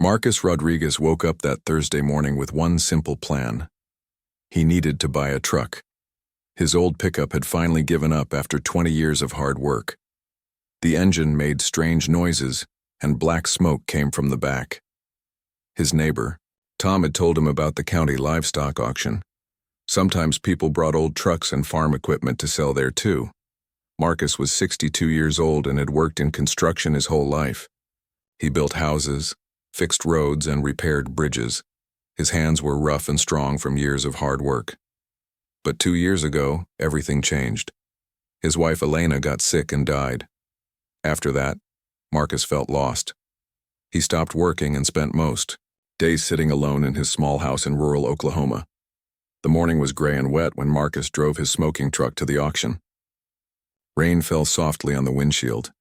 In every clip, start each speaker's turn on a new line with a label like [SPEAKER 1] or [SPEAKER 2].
[SPEAKER 1] Marcus Rodriguez woke up that Thursday morning with one simple plan. He needed to buy a truck. His old pickup had finally given up after 20 years of hard work. The engine made strange noises, and black smoke came from the back. His neighbor, Tom, had told him about the county livestock auction. Sometimes people brought old trucks and farm equipment to sell there too. Marcus was 62 years old and had worked in construction his whole life. He built houses, fixed roads, and repaired bridges. His hands were rough and strong from years of hard work. But 2 years ago, everything changed. His wife Elena got sick and died. After that, Marcus felt lost. He stopped working and spent most days sitting alone in his small house in rural Oklahoma. The morning was gray and wet when Marcus drove his smoking truck to the auction. Rain fell softly on the windshield.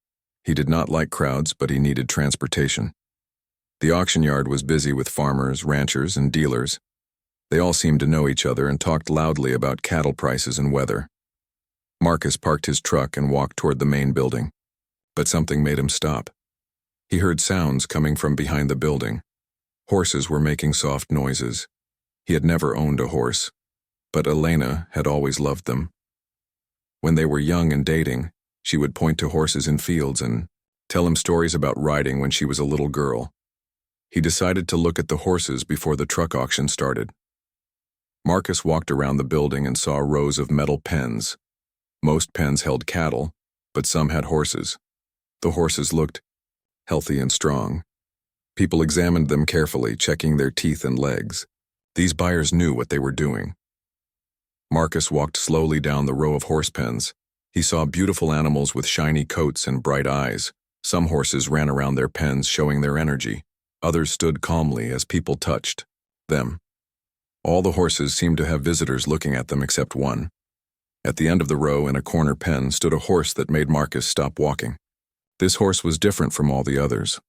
[SPEAKER 1] He did not like crowds, but he needed transportation. The auction yard was busy with farmers, ranchers, and dealers. They all seemed to know each other and talked loudly about cattle prices and weather. Marcus parked his truck and walked toward the main building. But something made him stop. He heard sounds coming from behind the building. Horses were making soft noises. He had never owned a horse, but Elena had always loved them. When they were young and dating, she would point to horses in fields and tell him stories about riding when she was a little girl. He decided to look at the horses before the truck auction started. Marcus walked around the building and saw rows of metal pens. Most pens held cattle, but some had horses. The horses looked healthy and strong. People examined them carefully, checking their teeth and legs. These buyers knew what they were doing. Marcus walked slowly down the row of horse pens. He saw beautiful animals with shiny coats and bright eyes. Some horses ran around their pens, showing their energy. Others stood calmly as people touched them. All the horses seemed to have visitors looking at them except one. At the end of the row in a corner pen stood a horse that made Marcus stop walking. This horse was different from all the others.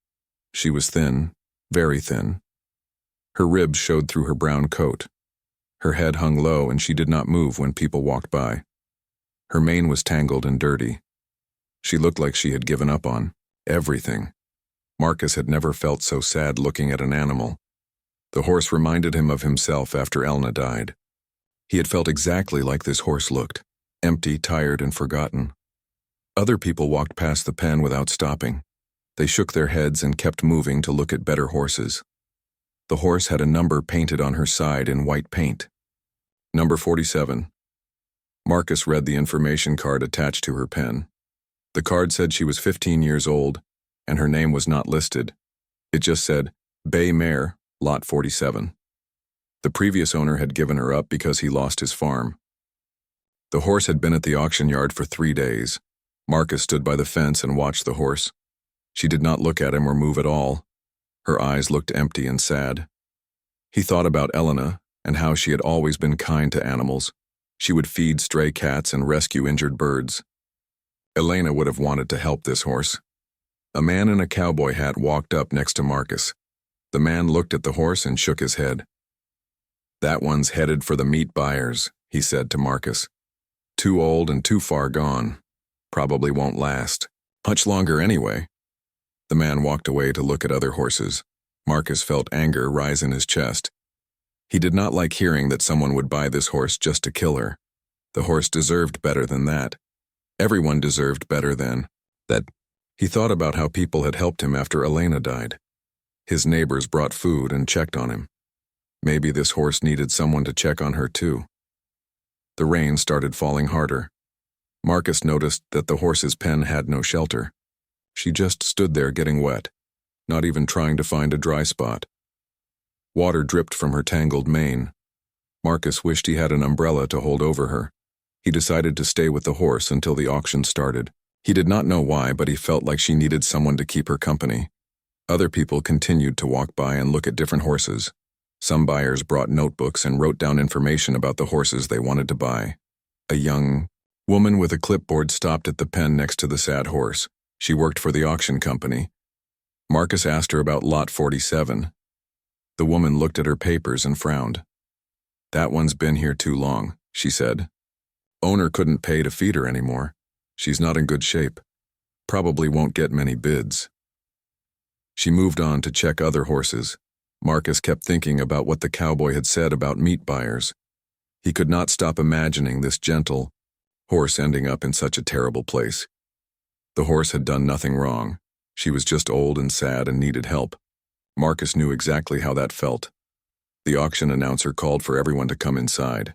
[SPEAKER 1] She was thin, very thin. Her ribs showed through her brown coat. Her head hung low and she did not move when people walked by. Her mane was tangled and dirty. She looked like she had given up on everything. Marcus had never felt so sad looking at an animal. The horse reminded him of himself after Elna died. He had felt exactly like this horse looked, empty, tired, and forgotten. Other people walked past the pen without stopping. They shook their heads and kept moving to look at better horses. The horse had a number painted on her side in white paint. Number 47. Marcus read the information card attached to her pen. The card said she was 15 years old, and her name was not listed. It just said, Bay Mare, Lot 47. The previous owner had given her up because he lost his farm. The horse had been at the auction yard for 3 days. Marcus stood by the fence and watched the horse. She did not look at him or move at all. Her eyes looked empty and sad. He thought about Elena and how she had always been kind to animals. She would feed stray cats and rescue injured birds. Elena would have wanted to help this horse. A man in a cowboy hat walked up next to Marcus. The man looked at the horse and shook his head. "That one's headed for the meat buyers," he said to Marcus. "Too old and too far gone. Probably won't last. Much longer anyway." The man walked away to look at other horses. Marcus felt anger rise in his chest. He did not like hearing that someone would buy this horse just to kill her. The horse deserved better than that. Everyone deserved better than that. He thought about how people had helped him after Elena died. His neighbors brought food and checked on him. Maybe this horse needed someone to check on her too. The rain started falling harder. Marcus noticed that the horse's pen had no shelter. She just stood there getting wet, not even trying to find a dry spot. Water dripped from her tangled mane. Marcus wished he had an umbrella to hold over her. He decided to stay with the horse until the auction started. He did not know why, but he felt like she needed someone to keep her company. Other people continued to walk by and look at different horses. Some buyers brought notebooks and wrote down information about the horses they wanted to buy. A young woman with a clipboard stopped at the pen next to the sad horse. She worked for the auction company. Marcus asked her about Lot 47. The woman looked at her papers and frowned. "That one's been here too long," she said. "Owner couldn't pay to feed her anymore. She's not in good shape. Probably won't get many bids." She moved on to check other horses. Marcus kept thinking about what the cowboy had said about meat buyers. He could not stop imagining this gentle horse ending up in such a terrible place. The horse had done nothing wrong. She was just old and sad and needed help. Marcus knew exactly how that felt. The auction announcer called for everyone to come inside.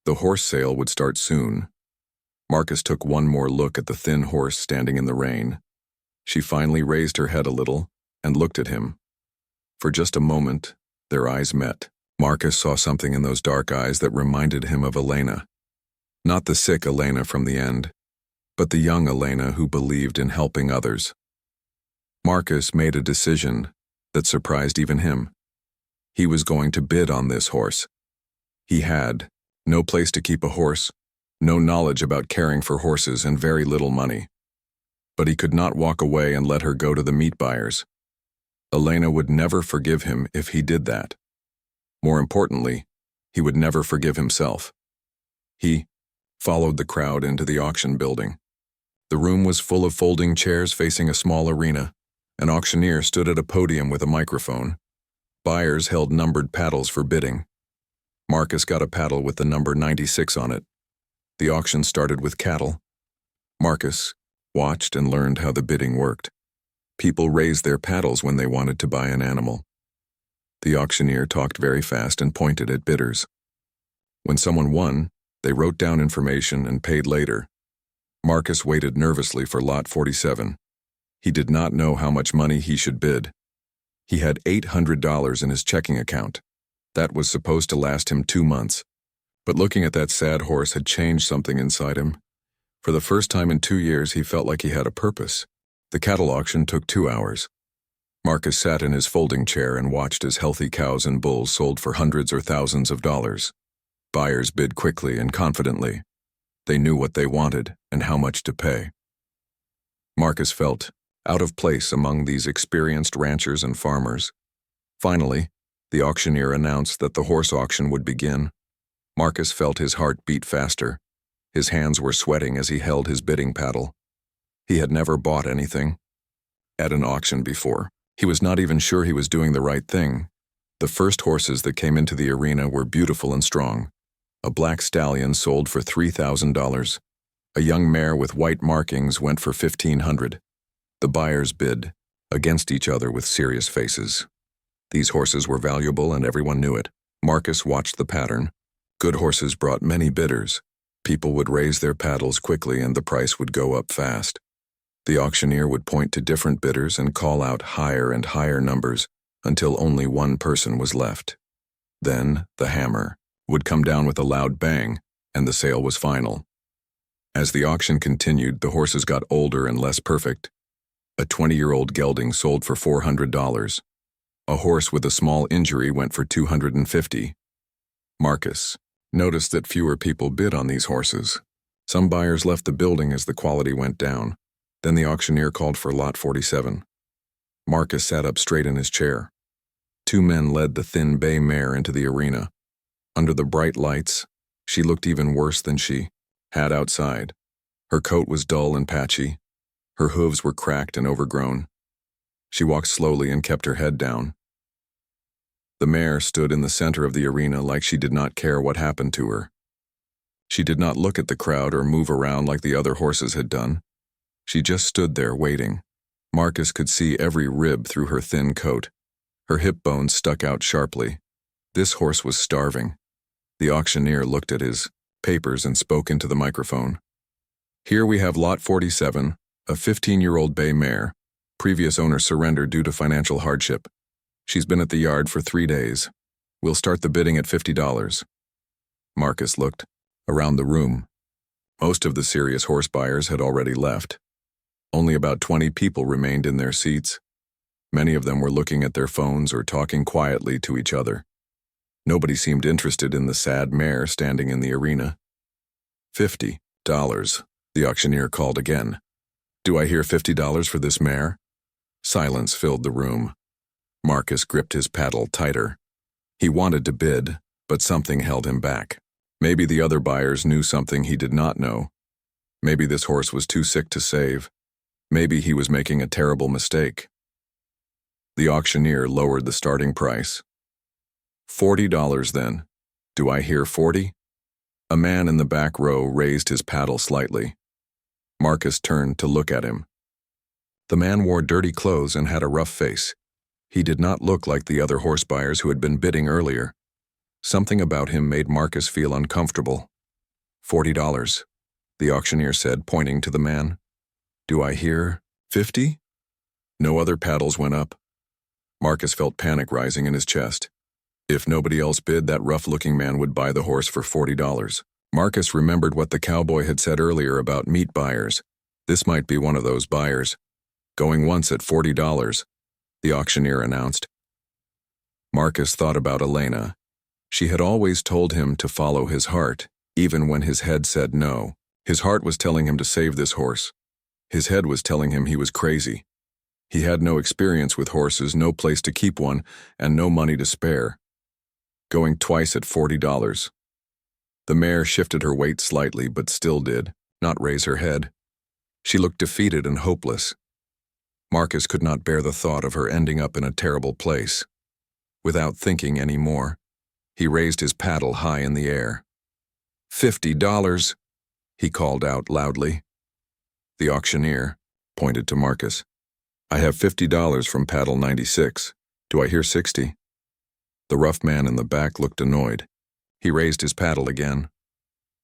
[SPEAKER 1] The horse sale would start soon. Marcus took one more look at the thin horse standing in the rain. She finally raised her head a little and looked at him. For just a moment, their eyes met. Marcus saw something in those dark eyes that reminded him of Elena. Not the sick Elena from the end, but the young Elena who believed in helping others. Marcus made a decision that surprised even him. He was going to bid on this horse. He had no place to keep a horse, no knowledge about caring for horses, and very little money. But he could not walk away and let her go to the meat buyers. Elena would never forgive him if he did that. More importantly, he would never forgive himself. He followed the crowd into the auction building. The room was full of folding chairs facing a small arena. An auctioneer stood at a podium with a microphone. Buyers held numbered paddles for bidding. Marcus got a paddle with the number 96 on it. The auction started with cattle. Marcus watched and learned how the bidding worked. People raised their paddles when they wanted to buy an animal. The auctioneer talked very fast and pointed at bidders. When someone won, they wrote down information and paid later. Marcus waited nervously for lot 47. He did not know how much money he should bid. He had $800 in his checking account. That was supposed to last him 2 months. But looking at that sad horse had changed something inside him. For the first time in 2 years, he felt like he had a purpose. The cattle auction took 2 hours. Marcus sat in his folding chair and watched as healthy cows and bulls sold for hundreds or thousands of dollars. Buyers bid quickly and confidently. They knew what they wanted and how much to pay. Marcus felt out of place among these experienced ranchers and farmers. Finally, the auctioneer announced that the horse auction would begin. Marcus felt his heart beat faster. His hands were sweating as he held his bidding paddle. He had never bought anything at an auction before. He was not even sure he was doing the right thing. The first horses that came into the arena were beautiful and strong. A black stallion sold for $3,000. A young mare with white markings went for $1,500. The buyers bid against each other with serious faces. These horses were valuable and everyone knew it. Marcus watched the pattern. Good horses brought many bidders. People would raise their paddles quickly and the price would go up fast. The auctioneer would point to different bidders and call out higher and higher numbers until only one person was left. Then the hammer would come down with a loud bang, and the sale was final. As the auction continued, the horses got older and less perfect. A 20-year-old gelding sold for $400. A horse with a small injury went for $250. Marcus noticed that fewer people bid on these horses. Some buyers left the building as the quality went down. Then the auctioneer called for lot 47. Marcus sat up straight in his chair. 2 men led the thin bay mare into the arena. Under the bright lights, she looked even worse than she had outside. Her coat was dull and patchy. Her hooves were cracked and overgrown. She walked slowly and kept her head down. The mare stood in the center of the arena like she did not care what happened to her. She did not look at the crowd or move around like the other horses had done. She just stood there waiting. Marcus could see every rib through her thin coat. Her hip bones stuck out sharply. This horse was starving. The auctioneer looked at his papers and spoke into the microphone. Here we have lot 47, a 15-year-old bay mare. Previous owner surrendered due to financial hardship. She's been at the yard for 3 days. We'll start the bidding at $50. Marcus looked around the room. Most of the serious horse buyers had already left. Only about 20 people remained in their seats. Many of them were looking at their phones or talking quietly to each other. Nobody seemed interested in the sad mare standing in the arena. $50, the auctioneer called again. Do I hear $50 for this mare? Silence filled the room. Marcus gripped his paddle tighter. He wanted to bid, but something held him back. Maybe the other buyers knew something he did not know. Maybe this horse was too sick to save. Maybe he was making a terrible mistake. The auctioneer lowered the starting price. $40 then. Do I hear 40? A man in the back row raised his paddle slightly. Marcus turned to look at him. The man wore dirty clothes and had a rough face. He did not look like the other horse buyers who had been bidding earlier. Something about him made Marcus feel uncomfortable. $40, the auctioneer said, pointing to the man. Do I hear 50? No other paddles went up. Marcus felt panic rising in his chest. If nobody else bid, that rough-looking man would buy the horse for $40. Marcus remembered what the cowboy had said earlier about meat buyers. This might be one of those buyers. Going once at $40, the auctioneer announced. Marcus thought about Elena. She had always told him to follow his heart, even when his head said no. His heart was telling him to save this horse. His head was telling him he was crazy. He had no experience with horses, no place to keep one, and no money to spare. Going twice at $40. The mare shifted her weight slightly, but still did not raise her head. She looked defeated and hopeless. Marcus could not bear the thought of her ending up in a terrible place. Without thinking any more, he raised his paddle high in the air. $50, he called out loudly. The auctioneer pointed to Marcus. I have $50 from paddle 96. Do I hear 60? The rough man in the back looked annoyed. He raised his paddle again.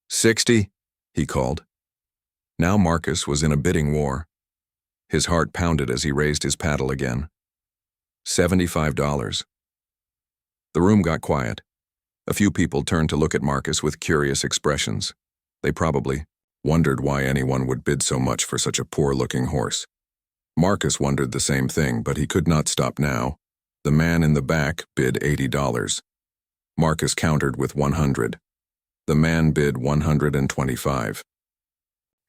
[SPEAKER 1] 60, he called. Now Marcus was in a bidding war. His heart pounded as he raised his paddle again. $75. The room got quiet. A few people turned to look at Marcus with curious expressions. They probably wondered why anyone would bid so much for such a poor-looking horse. Marcus wondered the same thing, but he could not stop now. The man in the back bid $80. Marcus countered with $100. The man bid $125.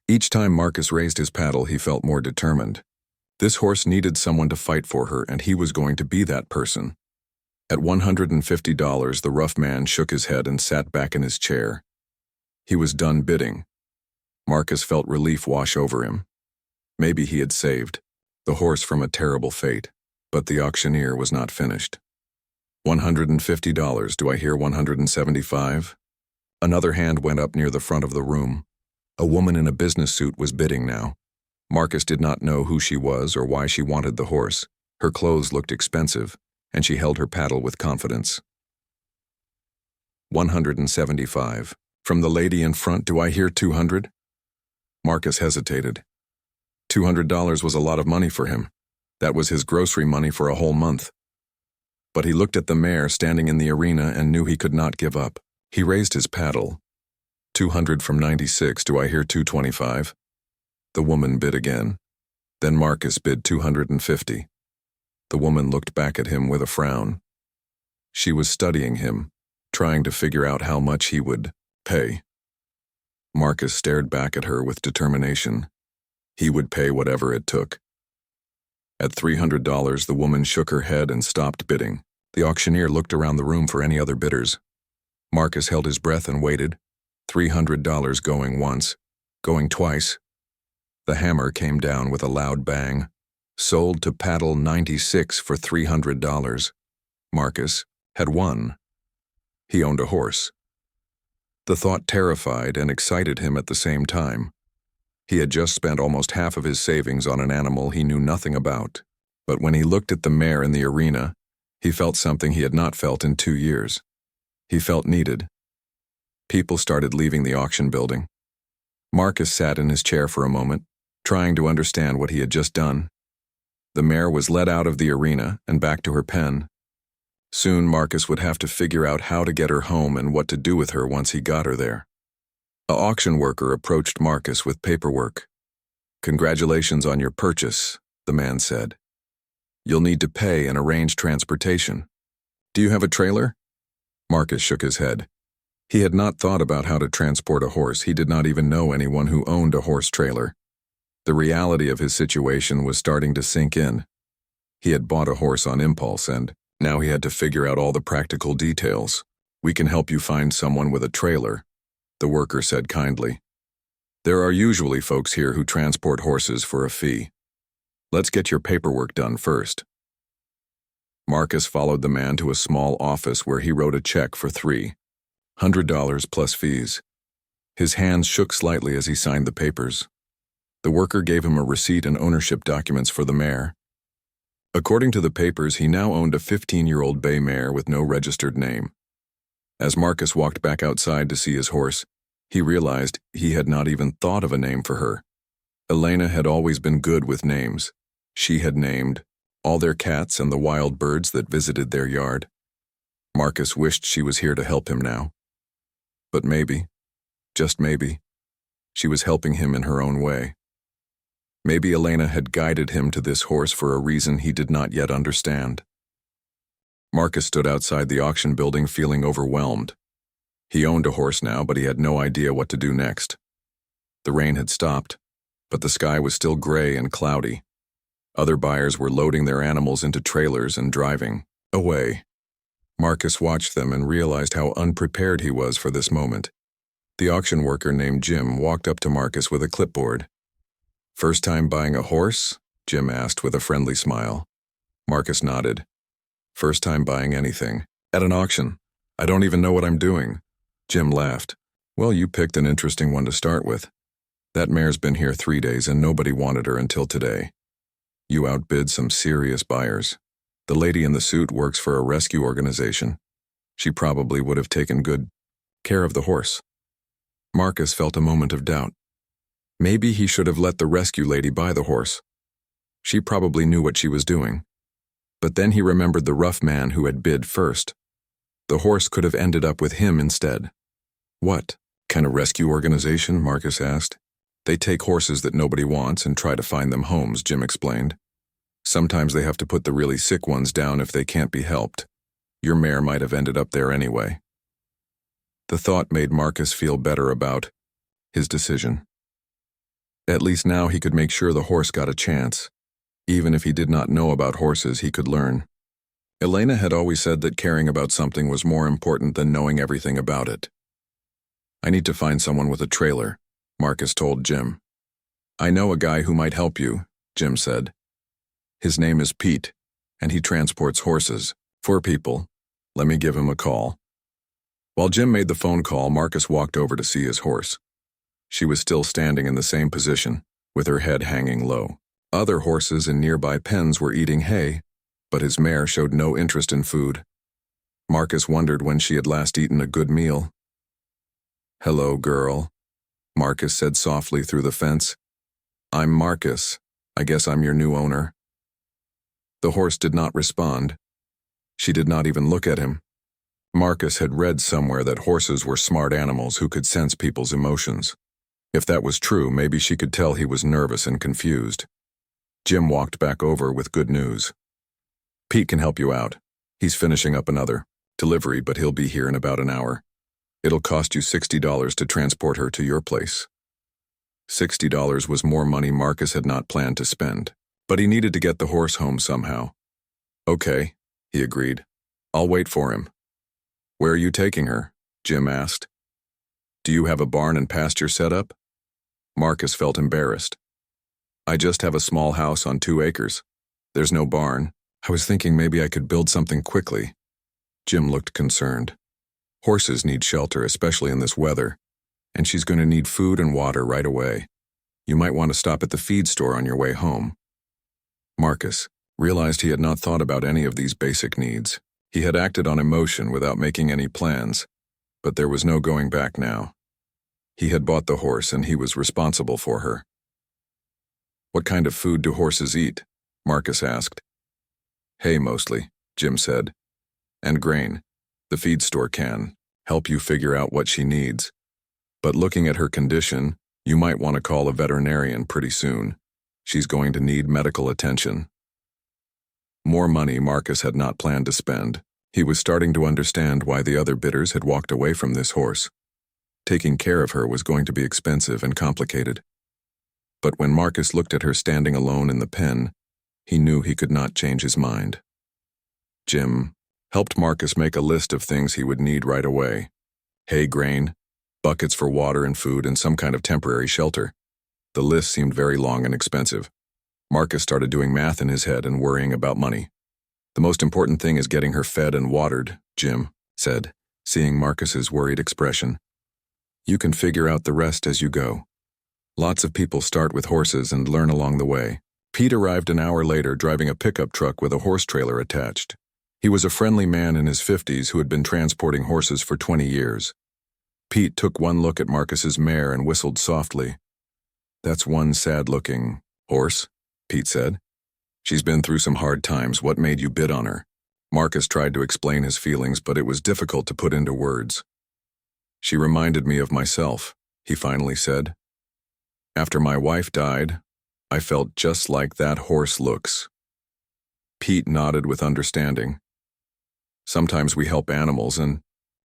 [SPEAKER 1] Each time Marcus raised his paddle, he felt more determined. This horse needed someone to fight for her, and he was going to be that person. At $150, the rough man shook his head and sat back in his chair. He was done bidding. Marcus felt relief wash over him. Maybe he had saved the horse from a terrible fate, but the auctioneer was not finished. $150, do I hear 175? Another hand went up near the front of the room. A woman in a business suit was bidding now. Marcus did not know who she was or why she wanted the horse. Her clothes looked expensive, and she held her paddle with confidence. $175. From the lady in front, do I hear 200? Marcus hesitated. $200 was a lot of money for him. That was his grocery money for a whole month. But he looked at the mare standing in the arena and knew he could not give up. He raised his paddle. 200 from 96, do I hear 225? The woman bid again. Then Marcus bid 250. The woman looked back at him with a frown. She was studying him, trying to figure out how much he would pay. Marcus stared back at her with determination. He would pay whatever it took. At $300, the woman shook her head and stopped bidding. The auctioneer looked around the room for any other bidders. Marcus held his breath and waited. $300 going once, going twice. The hammer came down with a loud bang. Sold to paddle 96 for $300. Marcus had won. He owned a horse. The thought terrified and excited him at the same time. He had just spent almost half of his savings on an animal he knew nothing about. But when he looked at the mare in the arena, he felt something he had not felt in 2 years. He felt needed. People started leaving the auction building. Marcus sat in his chair for a moment, trying to understand what he had just done. The mare was led out of the arena and back to her pen. Soon Marcus would have to figure out how to get her home and what to do with her once he got her there. An auction worker approached Marcus with paperwork. "Congratulations on your purchase," the man said. "You'll need to pay and arrange transportation. Do you have a trailer?" Marcus shook his head. He had not thought about how to transport a horse. He did not even know anyone who owned a horse trailer. The reality of his situation was starting to sink in. He had bought a horse on impulse, and now he had to figure out all the practical details. "We can help you find someone with a trailer," the worker said kindly. "There are usually folks here who transport horses for a fee. Let's get your paperwork done first." Marcus followed the man to a small office where he wrote a check for $300 plus fees. His hands shook slightly as he signed the papers. The worker gave him a receipt and ownership documents for the mare. According to the papers, he now owned a 15-year-old bay mare with no registered name. As Marcus walked back outside to see his horse, he realized he had not even thought of a name for her. Elena had always been good with names. She had named all their cats and the wild birds that visited their yard. Marcus wished she was here to help him now. But maybe, just maybe, she was helping him in her own way. Maybe Elena had guided him to this horse for a reason he did not yet understand. Marcus stood outside the auction building feeling overwhelmed. He owned a horse now, but he had no idea what to do next. The rain had stopped, but the sky was still gray and cloudy. Other buyers were loading their animals into trailers and driving away. Marcus watched them and realized how unprepared he was for this moment. The auction worker named Jim walked up to Marcus with a clipboard. "First time buying a horse?" Jim asked with a friendly smile. Marcus nodded. "First time buying anything. At an auction. I don't even know what I'm doing." Jim laughed. "Well, you picked an interesting one to start with. That mare's been here 3 days and nobody wanted her until today. You outbid some serious buyers. The lady in the suit works for a rescue organization. She probably would have taken good care of the horse." Marcus felt a moment of doubt. Maybe he should have let the rescue lady buy the horse. She probably knew what she was doing. But then he remembered the rough man who had bid first. The horse could have ended up with him instead. "What kind of rescue organization?" Marcus asked. "They take horses that nobody wants and try to find them homes," Jim explained. "Sometimes they have to put the really sick ones down if they can't be helped. Your mare might have ended up there anyway." The thought made Marcus feel better about his decision. At least now he could make sure the horse got a chance. Even if he did not know about horses, he could learn. Elena had always said that caring about something was more important than knowing everything about it. "I need to find someone with a trailer," Marcus told Jim. "I know a guy who might help you," Jim said. "His name is Pete, and he transports horses for people. Let me give him a call." While Jim made the phone call, Marcus walked over to see his horse. She was still standing in the same position, with her head hanging low. Other horses in nearby pens were eating hay, but his mare showed no interest in food. Marcus wondered when she had last eaten a good meal. "Hello, girl," Marcus said softly through the fence. "I'm Marcus. I guess I'm your new owner." The horse did not respond. She did not even look at him. Marcus had read somewhere that horses were smart animals who could sense people's emotions. If that was true, maybe she could tell he was nervous and confused. Jim walked back over with good news. "Pete can help you out. He's finishing up another delivery, but he'll be here in about an hour. It'll cost you $60 to transport her to your place." $60 was more money Marcus had not planned to spend, but he needed to get the horse home somehow. "Okay," he agreed. "I'll wait for him." "Where are you taking her?" Jim asked. "Do you have a barn and pasture set up?" Marcus felt embarrassed. "I just have a small house on 2 acres. There's no barn. I was thinking maybe I could build something quickly." Jim looked concerned. "Horses need shelter, especially in this weather, and she's going to need food and water right away. You might want to stop at the feed store on your way home." Marcus realized he had not thought about any of these basic needs. He had acted on emotion without making any plans, but there was no going back now. He had bought the horse and he was responsible for her. "What kind of food do horses eat?" Marcus asked. "Hay mostly," Jim said. "And grain. The feed store can help you figure out what she needs. But looking at her condition, you might want to call a veterinarian pretty soon. She's going to need medical attention." More money Marcus had not planned to spend. He was starting to understand why the other bidders had walked away from this horse. Taking care of her was going to be expensive and complicated. But when Marcus looked at her standing alone in the pen, he knew he could not change his mind. Jim helped Marcus make a list of things he would need right away: hay, grain, buckets for water and food, and some kind of temporary shelter. The list seemed very long and expensive. Marcus started doing math in his head and worrying about money. The most important thing is getting her fed and watered, Jim said, seeing Marcus's worried expression. You can figure out the rest as you go. Lots of people start with horses and learn along the way. Pete arrived an hour later driving a pickup truck with a horse trailer attached. He was a friendly man in his 50s who had been transporting horses for 20 years. Pete took one look at Marcus's mare and whistled softly. That's one sad-looking horse, Pete said. She's been through some hard times. What made you bid on her? Marcus tried to explain his feelings, but it was difficult to put into words. She reminded me of myself, he finally said. After my wife died, I felt just like that horse looks. Pete nodded with understanding. Sometimes we help animals, and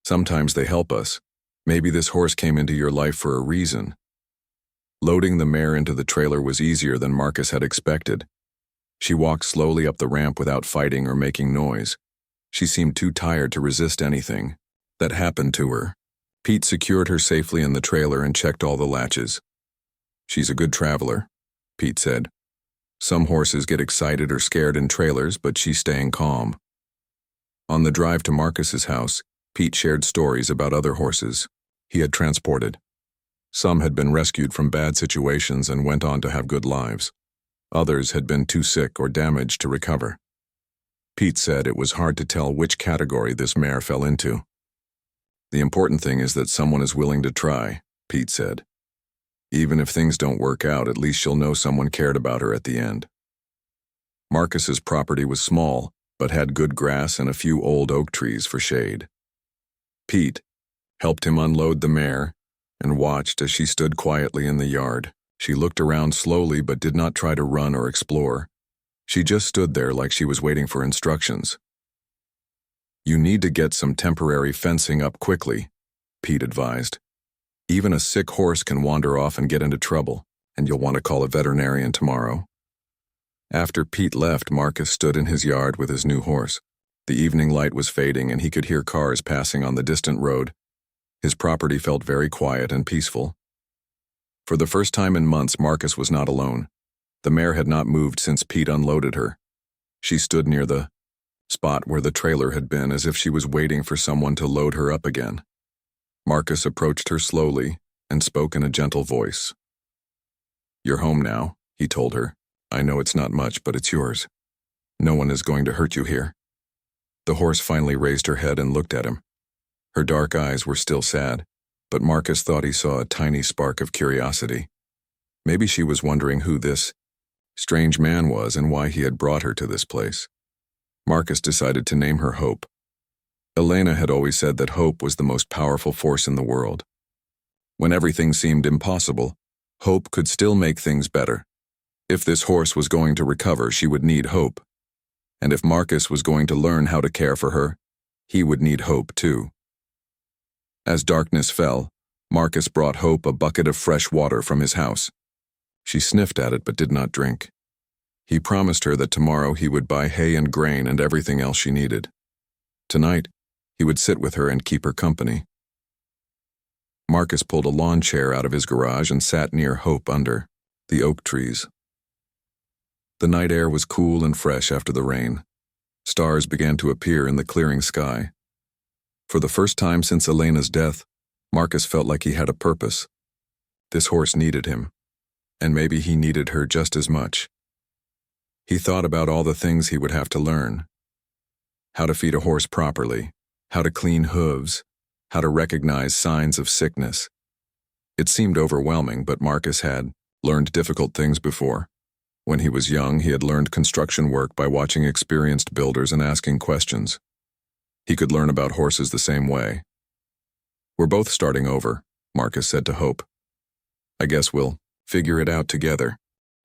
[SPEAKER 1] sometimes they help us. Maybe this horse came into your life for a reason. Loading the mare into the trailer was easier than Marcus had expected. She walked slowly up the ramp without fighting or making noise. She seemed too tired to resist anything that happened to her. Pete secured her safely in the trailer and checked all the latches. She's a good traveler, Pete said. Some horses get excited or scared in trailers, but she's staying calm. On the drive to Marcus's house, Pete shared stories about other horses he had transported. Some had been rescued from bad situations and went on to have good lives. Others had been too sick or damaged to recover. Pete said it was hard to tell which category this mare fell into. The important thing is that someone is willing to try, Pete said. Even if things don't work out, at least she'll know someone cared about her at the end. Marcus's property was small, but had good grass and a few old oak trees for shade. Pete helped him unload the mare and watched as she stood quietly in the yard. She looked around slowly but did not try to run or explore. She just stood there like she was waiting for instructions. You need to get some temporary fencing up quickly, Pete advised. Even a sick horse can wander off and get into trouble, and you'll want to call a veterinarian tomorrow. After Pete left, Marcus stood in his yard with his new horse. The evening light was fading and he could hear cars passing on the distant road. His property felt very quiet and peaceful. For the first time in months, Marcus was not alone. The mare had not moved since Pete unloaded her. She stood near the spot where the trailer had been, as if she was waiting for someone to load her up again. Marcus approached her slowly and spoke in a gentle voice. You're home now, he told her. I know it's not much, but it's yours. No one is going to hurt you here. The horse finally raised her head and looked at him. Her dark eyes were still sad, but Marcus thought he saw a tiny spark of curiosity. Maybe she was wondering who this strange man was and why he had brought her to this place. Marcus decided to name her Hope. Elena had always said that hope was the most powerful force in the world. When everything seemed impossible, hope could still make things better. If this horse was going to recover, she would need hope. And if Marcus was going to learn how to care for her, he would need hope too. As darkness fell, Marcus brought Hope a bucket of fresh water from his house. She sniffed at it but did not drink. He promised her that tomorrow he would buy hay and grain and everything else she needed. Tonight, he would sit with her and keep her company. Marcus pulled a lawn chair out of his garage and sat near Hope under the oak trees. The night air was cool and fresh after the rain. Stars began to appear in the clearing sky. For the first time since Elena's death, Marcus felt like he had a purpose. This horse needed him, and maybe he needed her just as much. He thought about all the things he would have to learn. How to feed a horse properly, how to clean hooves, how to recognize signs of sickness. It seemed overwhelming, but Marcus had learned difficult things before. When he was young, he had learned construction work by watching experienced builders and asking questions. He could learn about horses the same way. We're both starting over, Marcus said to Hope. I guess we'll figure it out together.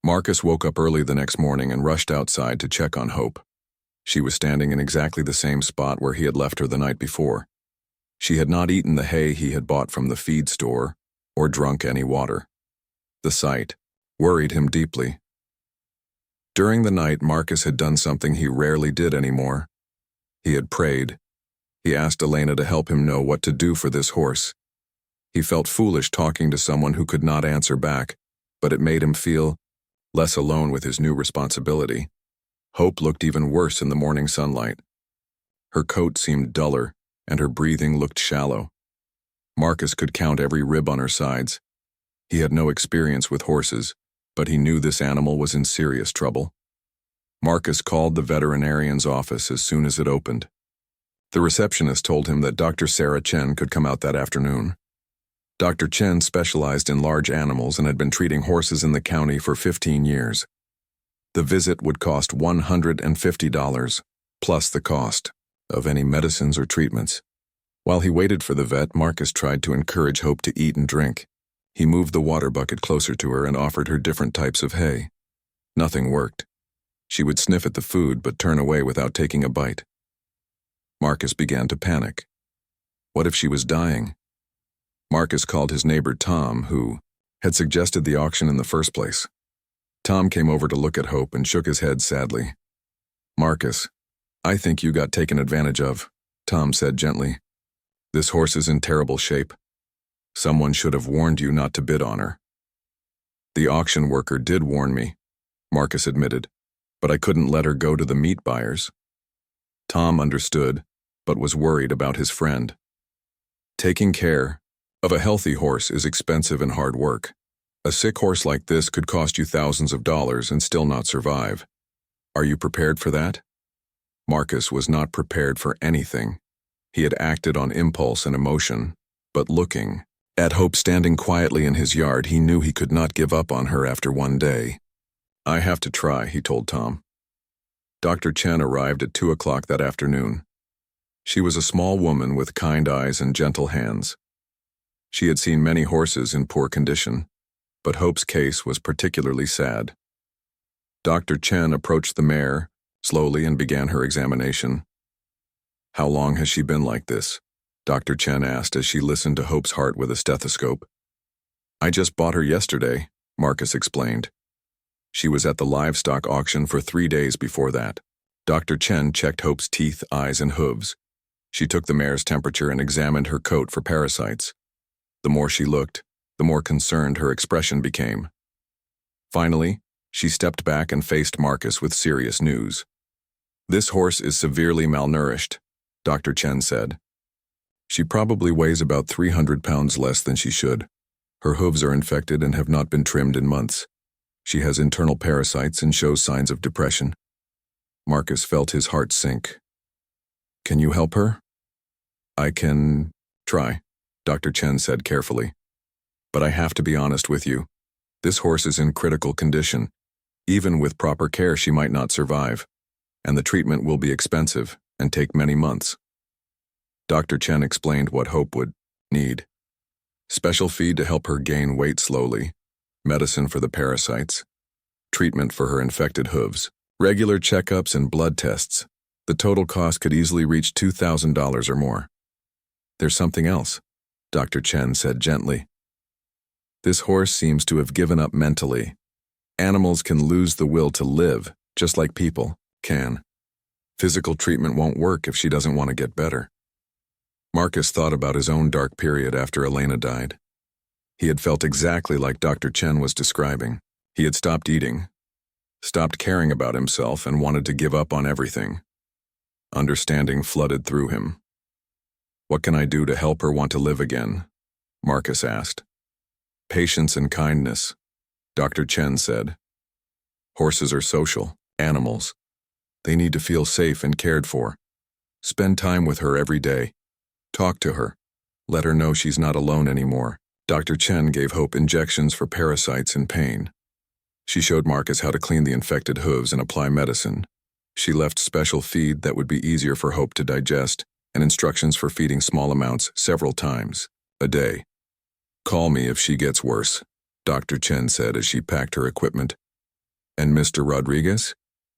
[SPEAKER 1] Marcus woke up early the next morning and rushed outside to check on Hope. She was standing in exactly the same spot where he had left her the night before. She had not eaten the hay he had bought from the feed store or drunk any water. The sight worried him deeply. During the night, Marcus had done something he rarely did anymore. He had prayed. He asked Elena to help him know what to do for this horse. He felt foolish talking to someone who could not answer back, but it made him feel less alone with his new responsibility. Hope looked even worse in the morning sunlight. Her coat seemed duller, and her breathing looked shallow. Marcus could count every rib on her sides. He had no experience with horses, but he knew this animal was in serious trouble. Marcus called the veterinarian's office as soon as it opened. The receptionist told him that Dr. Sarah Chen could come out that afternoon. Dr. Chen specialized in large animals and had been treating horses in the county for 15 years. The visit would cost $150, plus the cost of any medicines or treatments. While he waited for the vet, Marcus tried to encourage Hope to eat and drink. He moved the water bucket closer to her and offered her different types of hay. Nothing worked. She would sniff at the food but turn away without taking a bite. Marcus began to panic. What if she was dying? Marcus called his neighbor Tom, who had suggested the auction in the first place. Tom came over to look at Hope and shook his head sadly. "Marcus, I think you got taken advantage of," Tom said gently. "This horse is in terrible shape. Someone should have warned you not to bid on her." "The auction worker did warn me," Marcus admitted, "but I couldn't let her go to the meat buyers." Tom understood, but was worried about his friend. Taking care of a healthy horse is expensive and hard work. A sick horse like this could cost you thousands of dollars and still not survive. Are you prepared for that? Marcus was not prepared for anything. He had acted on impulse and emotion, but looking at Hope standing quietly in his yard, he knew he could not give up on her after one day. "I have to try," he told Tom. Dr. Chen arrived at 2 o'clock that afternoon. She was a small woman with kind eyes and gentle hands. She had seen many horses in poor condition, but Hope's case was particularly sad. Dr. Chen approached the mare slowly and began her examination. "How long has she been like this?" Dr. Chen asked as she listened to Hope's heart with a stethoscope. "I just bought her yesterday," Marcus explained. "She was at the livestock auction for 3 days before that." Dr. Chen checked Hope's teeth, eyes, and hooves. She took the mare's temperature and examined her coat for parasites. The more she looked, the more concerned her expression became. Finally, she stepped back and faced Marcus with serious news. "This horse is severely malnourished," Dr. Chen said. "She probably weighs about 300 pounds less than she should. Her hooves are infected and have not been trimmed in months. She has internal parasites and shows signs of depression." Marcus felt his heart sink. "Can you help her?" "I can try," Dr. Chen said carefully. "But I have to be honest with you. This horse is in critical condition. Even with proper care, she might not survive, and the treatment will be expensive and take many months." Dr. Chen explained what Hope would need: special feed to help her gain weight slowly, medicine for the parasites, treatment for her infected hooves, regular checkups and blood tests. The total cost could easily reach $2,000 or more. "There's something else," Dr. Chen said gently. "This horse seems to have given up mentally. Animals can lose the will to live, just like people can. Physical treatment won't work if she doesn't want to get better." Marcus thought about his own dark period after Elena died. He had felt exactly like Dr. Chen was describing. He had stopped eating, stopped caring about himself, and wanted to give up on everything. Understanding flooded through him. "What can I do to help her want to live again?" Marcus asked. "Patience and kindness," Dr. Chen said. "Horses are social animals. They need to feel safe and cared for. Spend time with her every day. Talk to her. Let her know she's not alone anymore." Dr. Chen gave Hope injections for parasites and pain. She showed Marcus how to clean the infected hooves and apply medicine. She left special feed that would be easier for Hope to digest and instructions for feeding small amounts several times a day. "Call me if she gets worse," Dr. Chen said as she packed her equipment. "And Mr. Rodriguez,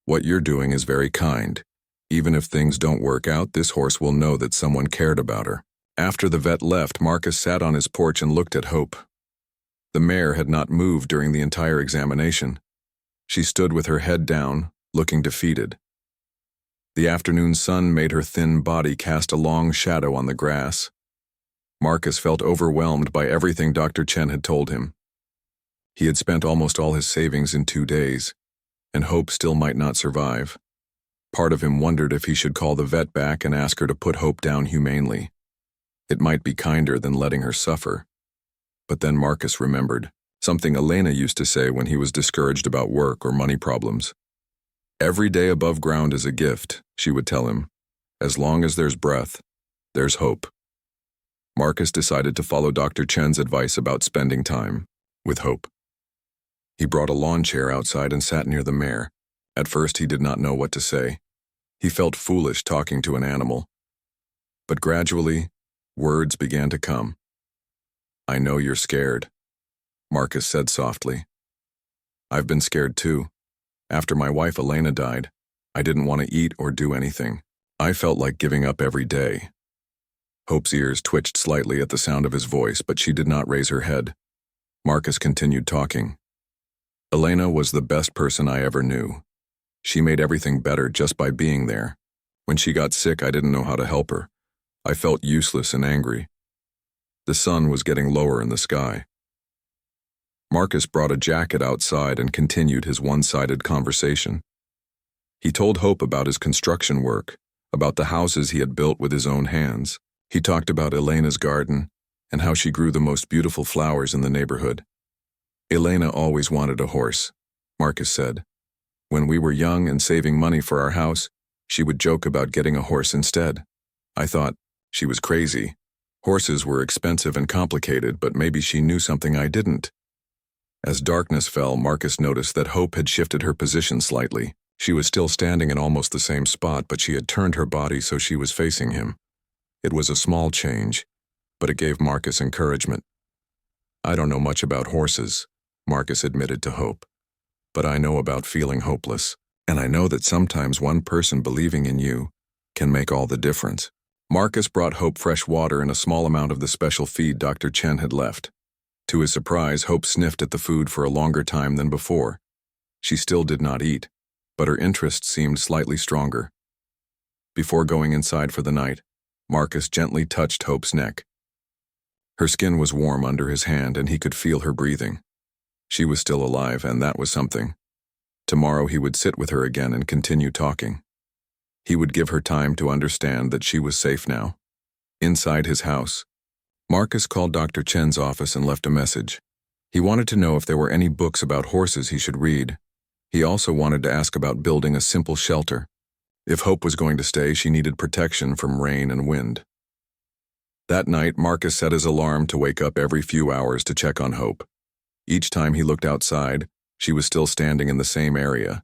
[SPEAKER 1] what you're doing is very kind. Even if things don't work out, this horse will know that someone cared about her." After the vet left, Marcus sat on his porch and looked at Hope. The mare had not moved during the entire examination. She stood with her head down, looking defeated. The afternoon sun made her thin body cast a long shadow on the grass. Marcus felt overwhelmed by everything Dr. Chen had told him. He had spent almost all his savings in 2 days, and Hope still might not survive. Part of him wondered if he should call the vet back and ask her to put Hope down humanely. It might be kinder than letting her suffer. But then Marcus remembered something Elena used to say when he was discouraged about work or money problems. "Every day above ground is a gift," she would tell him. "As long as there's breath, there's hope." Marcus decided to follow Dr. Chen's advice about spending time with Hope. He brought a lawn chair outside and sat near the mare. At first he did not know what to say. He felt foolish talking to an animal. But gradually, words began to come. "I know you're scared," Marcus said softly. "I've been scared too. After my wife Elena died, I didn't want to eat or do anything. I felt like giving up every day." Hope's ears twitched slightly at the sound of his voice, but she did not raise her head. Marcus continued talking. "Elena was the best person I ever knew. She made everything better just by being there. When she got sick, I didn't know how to help her. I felt useless and angry. The sun was getting lower in the sky." Marcus brought a jacket outside and continued his one-sided conversation. He told Hope about his construction work, about the houses he had built with his own hands. He talked about Elena's garden and how she grew the most beautiful flowers in the neighborhood. "Elena always wanted a horse," Marcus said. "When we were young and saving money for our house, she would joke about getting a horse instead. I thought she was crazy. Horses were expensive and complicated, but maybe she knew something I didn't." As darkness fell, Marcus noticed that Hope had shifted her position slightly. She was still standing in almost the same spot, but she had turned her body so she was facing him. It was a small change, but it gave Marcus encouragement. "I don't know much about horses," Marcus admitted to Hope. "But I know about feeling hopeless, and I know that sometimes one person believing in you can make all the difference." Marcus brought Hope fresh water and a small amount of the special feed Dr. Chen had left. To his surprise, Hope sniffed at the food for a longer time than before. She still did not eat, but her interest seemed slightly stronger. Before going inside for the night, Marcus gently touched Hope's neck. Her skin was warm under his hand and he could feel her breathing. She was still alive, and that was something. Tomorrow he would sit with her again and continue talking. He would give her time to understand that she was safe now. Inside his house, Marcus called Dr. Chen's office and left a message. He wanted to know if there were any books about horses he should read. He also wanted to ask about building a simple shelter. If Hope was going to stay, she needed protection from rain and wind. That night, Marcus set his alarm to wake up every few hours to check on Hope. Each time he looked outside, she was still standing in the same area.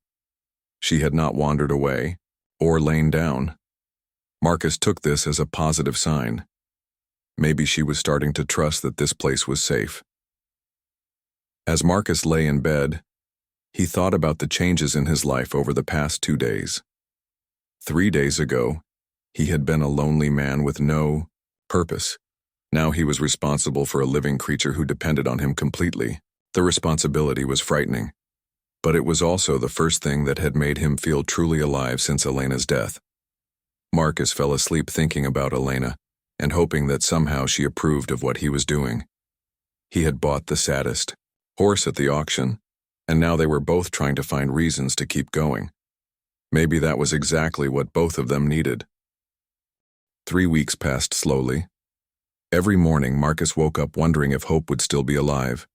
[SPEAKER 1] She had not wandered away or lain down. Marcus took this as a positive sign. Maybe she was starting to trust that this place was safe. As Marcus lay in bed, he thought about the changes in his life over the past 2 days. 3 days ago, he had been a lonely man with no purpose. Now he was responsible for a living creature who depended on him completely. The responsibility was frightening, but it was also the first thing that had made him feel truly alive since Elena's death. Marcus fell asleep thinking about Elena and hoping that somehow she approved of what he was doing. He had bought the Saddest horse at the auction, and now they were both trying to find reasons to keep going. Maybe that was exactly what both of them needed. 3 weeks passed slowly. Every morning, Marcus woke up wondering if Hope would still be alive.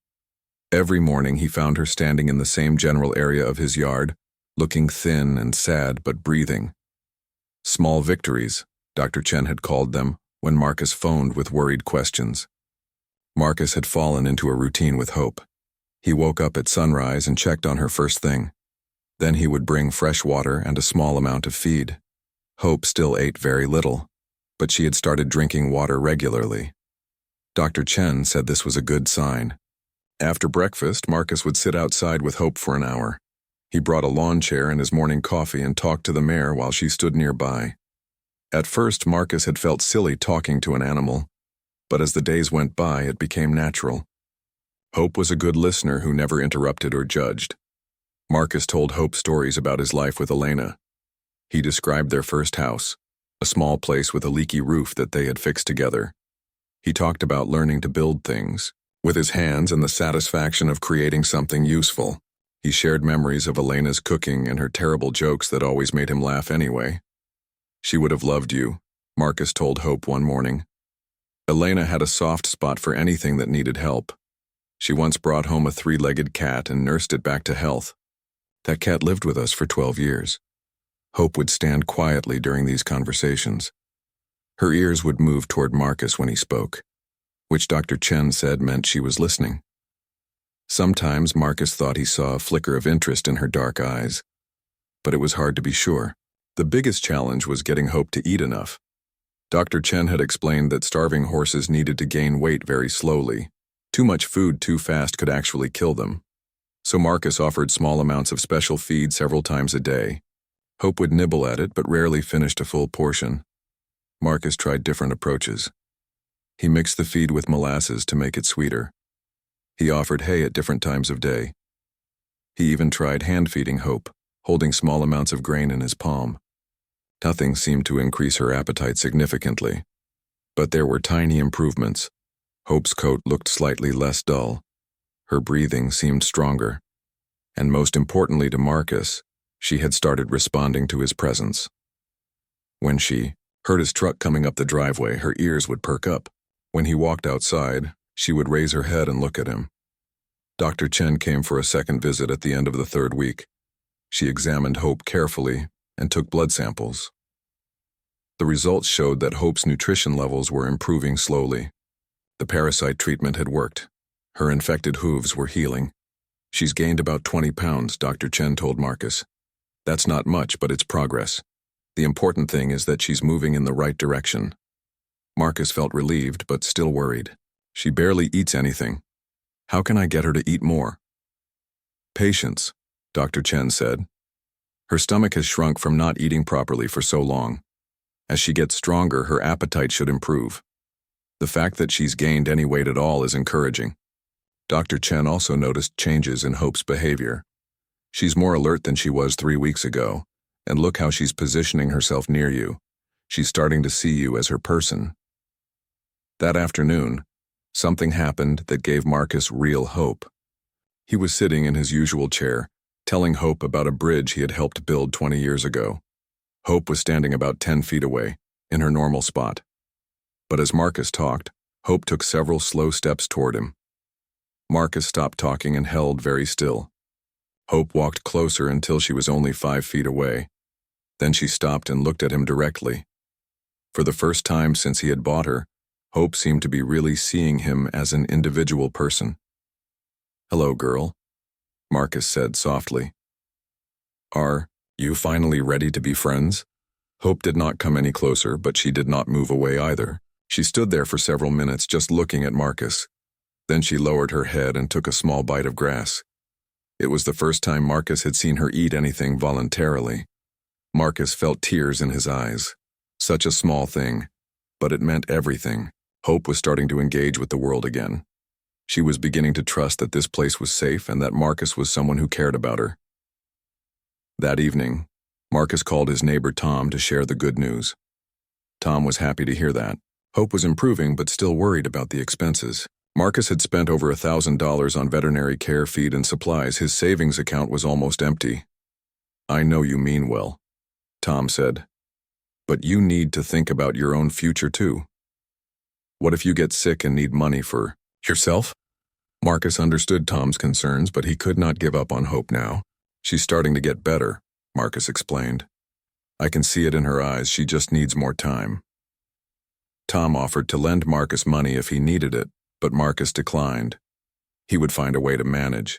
[SPEAKER 1] Every morning, he found her standing in the same general area of his yard, looking thin and sad but breathing. Small victories, Dr. Chen had called them when Marcus phoned with worried questions. Marcus had fallen into a routine with Hope. He woke up at sunrise and checked on her first thing. Then he would bring fresh water and a small amount of feed. Hope still ate very little, but she had started drinking water regularly. Dr. Chen said this was a good sign. After breakfast, Marcus would sit outside with Hope for an hour. He brought a lawn chair and his morning coffee and talked to the mare while she stood nearby. At first, Marcus had felt silly talking to an animal, but as the days went by, it became natural. Hope was a good listener who never interrupted or judged. Marcus told Hope stories about his life with Elena. He described their first house, a small place with a leaky roof that they had fixed together. He talked about learning to build things with his hands and the satisfaction of creating something useful. He shared memories of Elena's cooking and her terrible jokes that always made him laugh anyway. "She would have loved you," Marcus told Hope one morning. Elena had a soft spot for anything that needed help. She once brought home a 3-legged cat and nursed it back to health. That cat lived with us for 12 years. Hope would stand quietly during these conversations. Her ears would move toward Marcus when he spoke, which Dr. Chen said meant she was listening. Sometimes Marcus thought he saw a flicker of interest in her dark eyes, but it was hard to be sure. The biggest challenge was getting Hope to eat enough. Dr. Chen had explained that starving horses needed to gain weight very slowly. Too much food too fast could actually kill them. So Marcus offered small amounts of special feed several times a day. Hope would nibble at it but rarely finished a full portion. Marcus tried different approaches. He mixed the feed with molasses to make it sweeter. He offered hay at different times of day. He even tried hand-feeding Hope, holding small amounts of grain in his palm. Nothing seemed to increase her appetite significantly, but there were tiny improvements. Hope's coat looked slightly less dull. Her breathing seemed stronger. And most importantly to Marcus, she had started responding to his presence. When she heard his truck coming up the driveway, her ears would perk up. When he walked outside, she would raise her head and look at him. Dr. Chen came for a second visit at the end of the 3rd week. She examined Hope carefully and took blood samples. The results showed that Hope's nutrition levels were improving slowly. The parasite treatment had worked. Her infected hooves were healing. "She's gained about 20 pounds, Dr. Chen told Marcus. "That's not much, but it's progress. The important thing is that she's moving in the right direction." Marcus felt relieved, but still worried. "She barely eats anything. How can I get her to eat more?" "Patience," Dr. Chen said. "Her stomach has shrunk from not eating properly for so long. As she gets stronger, her appetite should improve. The fact that she's gained any weight at all is encouraging." Dr. Chen also noticed changes in Hope's behavior. "She's more alert than she was 3 weeks ago, and look how she's positioning herself near you. She's starting to see you as her person." That afternoon, something happened that gave Marcus real hope. He was sitting in his usual chair, telling Hope about a bridge he had helped build 20 years ago. Hope was standing about 10 feet away, in her normal spot. But as Marcus talked, Hope took several slow steps toward him. Marcus stopped talking and held very still. Hope walked closer until she was only 5 feet away. Then she stopped and looked at him directly. For the first time since he had bought her, Hope seemed to be really seeing him as an individual person. "Hello, girl," Marcus said softly. "Are you finally ready to be friends?" Hope did not come any closer, but she did not move away either. She stood there for several minutes just looking at Marcus. Then she lowered her head and took a small bite of grass. It was the first time Marcus had seen her eat anything voluntarily. Marcus felt tears in his eyes. Such a small thing, but it meant everything. Hope was starting to engage with the world again. She was beginning to trust that this place was safe and that Marcus was someone who cared about her. That evening, Marcus called his neighbor Tom to share the good news. Tom was happy to hear that. Hope was improving but still worried about the expenses. Marcus had spent over $1,000 on veterinary care, feed, and supplies. His savings account was almost empty. "I know you mean well," Tom said. "But you need to think about your own future too. What if you get sick and need money for yourself?" Marcus understood Tom's concerns, but he could not give up on Hope now. "She's starting to get better," Marcus explained. "I can see it in her eyes. She just needs more time." Tom offered to lend Marcus money if he needed it, but Marcus declined. He would find a way to manage.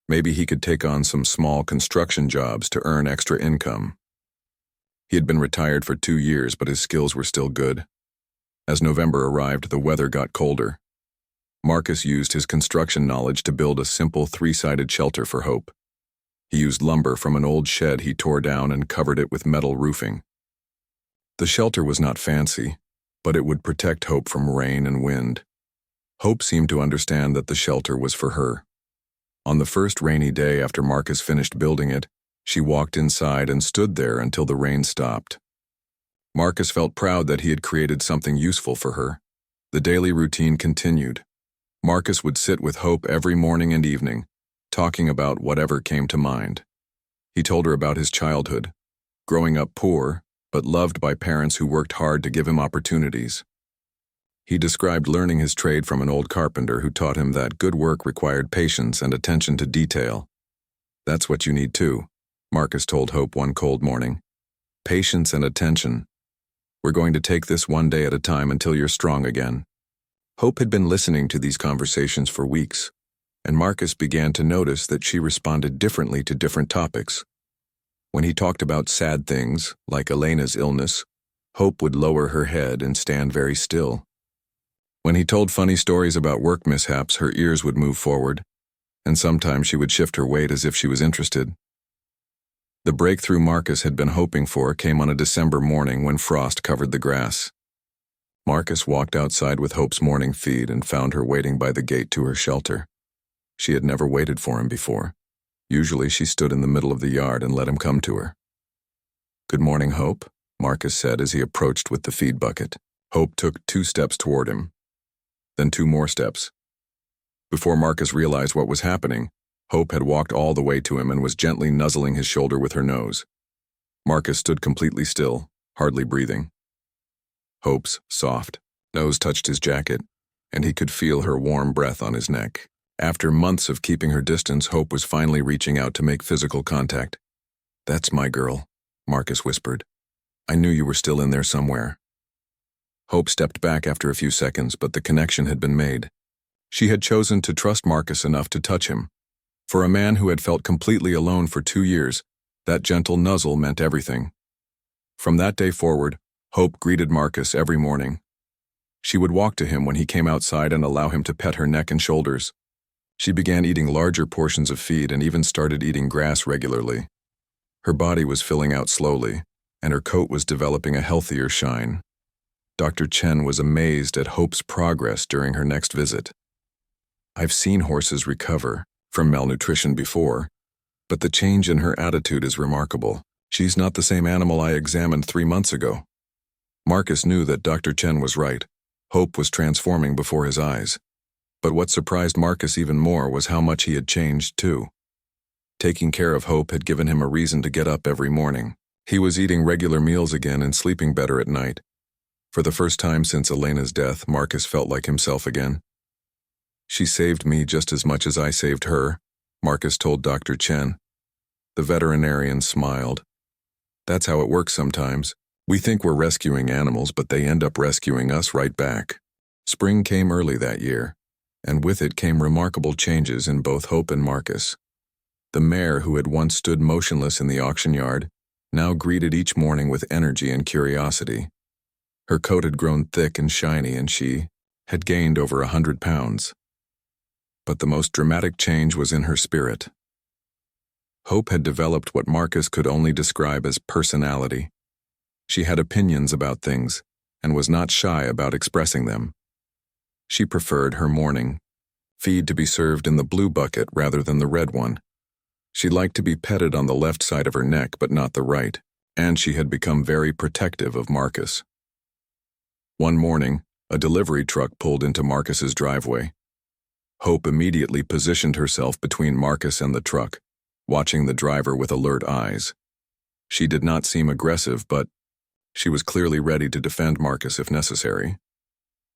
[SPEAKER 1] Maybe he could take on some small construction jobs to earn extra income. He had been retired for 2 years, but his skills were still good. As November arrived, the weather got colder. Marcus used his construction knowledge to build a simple 3-sided shelter for Hope. He used lumber from an old shed he tore down and covered it with metal roofing. The shelter was not fancy, but it would protect Hope from rain and wind. Hope seemed to understand that the shelter was for her. On the first rainy day after Marcus finished building it, she walked inside and stood there until the rain stopped. Marcus felt proud that he had created something useful for her. The daily routine continued. Marcus would sit with Hope every morning and evening, talking about whatever came to mind. He told her about his childhood, growing up poor, but loved by parents who worked hard to give him opportunities. He described learning his trade from an old carpenter who taught him that good work required patience and attention to detail. "That's what you need too," Marcus told Hope one cold morning. "Patience and attention. We're going to take this one day at a time until you're strong again." Hope had been listening to these conversations for weeks, and Marcus began to notice that she responded differently to different topics. When he talked about sad things, like Elena's illness, Hope would lower her head and stand very still. When he told funny stories about work mishaps, her ears would move forward, and sometimes she would shift her weight as if she was interested. The breakthrough Marcus had been hoping for came on a December morning when frost covered the grass. Marcus walked outside with Hope's morning feed and found her waiting by the gate to her shelter. She had never waited for him before. Usually she stood in the middle of the yard and let him come to her. "Good morning, Hope," Marcus said as he approached with the feed bucket. Hope took 2 steps toward him, then 2 more steps. Before Marcus realized what was happening, Hope had walked all the way to him and was gently nuzzling his shoulder with her nose. Marcus stood completely still, hardly breathing. Hope's soft nose touched his jacket, and he could feel her warm breath on his neck. After months of keeping her distance, Hope was finally reaching out to make physical contact. "That's my girl," Marcus whispered. "I knew you were still in there somewhere." Hope stepped back after a few seconds, but the connection had been made. She had chosen to trust Marcus enough to touch him. For a man who had felt completely alone for 2 years, that gentle nuzzle meant everything. From that day forward, Hope greeted Marcus every morning. She would walk to him when he came outside and allow him to pet her neck and shoulders. She began eating larger portions of feed and even started eating grass regularly. Her body was filling out slowly, and her coat was developing a healthier shine. Dr. Chen was amazed at Hope's progress during her next visit. "I've seen horses recover from malnutrition before, but the change in her attitude is remarkable. She's not the same animal I examined 3 months ago." Marcus knew that Dr. Chen was right. Hope was transforming before his eyes. But what surprised Marcus even more was how much he had changed too. Taking care of Hope had given him a reason to get up every morning. He was eating regular meals again and sleeping better at night. For the first time since Elena's death, Marcus felt like himself again. "She saved me just as much as I saved her," Marcus told Dr. Chen. The veterinarian smiled. "That's how it works sometimes. We think we're rescuing animals, but they end up rescuing us right back." Spring came early that year, and with it came remarkable changes in both Hope and Marcus. The mare, who had once stood motionless in the auction yard, now greeted each morning with energy and curiosity. Her coat had grown thick and shiny, and she had gained over 100 pounds. But the most dramatic change was in her spirit. Hope had developed what Marcus could only describe as personality. She had opinions about things, and was not shy about expressing them. She preferred her morning feed to be served in the blue bucket rather than the red one. She liked to be petted on the left side of her neck but not the right, and she had become very protective of Marcus. One morning, a delivery truck pulled into Marcus's driveway. Hope immediately positioned herself between Marcus and the truck, watching the driver with alert eyes. She did not seem aggressive, but she was clearly ready to defend Marcus if necessary.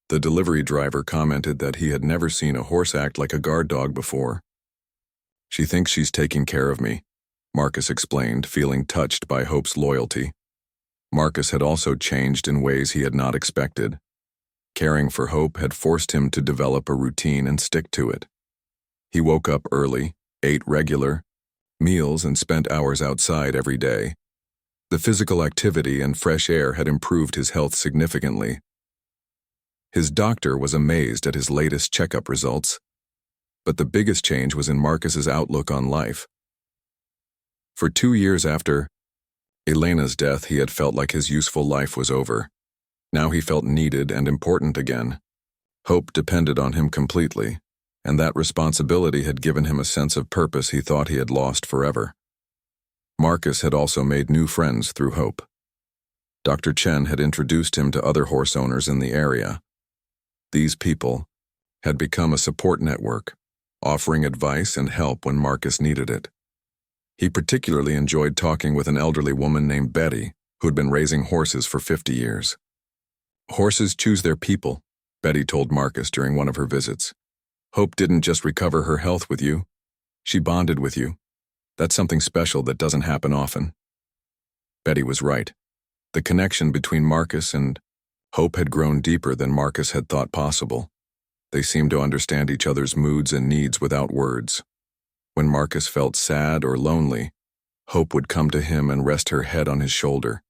[SPEAKER 1] The delivery driver commented that he had never seen a horse act like a guard dog before. "She thinks she's taking care of me," Marcus explained, feeling touched by Hope's loyalty. Marcus had also changed in ways he had not expected. Caring for Hope had forced him to develop a routine and stick to it. He woke up early, ate regular meals, and spent hours outside every day. The physical activity and fresh air had improved his health significantly. His doctor was amazed at his latest checkup results, but the biggest change was in Marcus's outlook on life. For 2 years after Elena's death, he had felt like his useful life was over. Now he felt needed and important again. Hope depended on him completely, and that responsibility had given him a sense of purpose he thought he had lost forever. Marcus had also made new friends through Hope. Dr. Chen had introduced him to other horse owners in the area. These people had become a support network, offering advice and help when Marcus needed it. He particularly enjoyed talking with an elderly woman named Betty, who had been raising horses for 50 years. "Horses choose their people," Betty told Marcus during one of her visits. "Hope didn't just recover her health with you. She bonded with you. That's something special that doesn't happen often." Betty was right. The connection between Marcus and Hope had grown deeper than Marcus had thought possible. They seemed to understand each other's moods and needs without words. When Marcus felt sad or lonely, Hope would come to him and rest her head on his shoulder.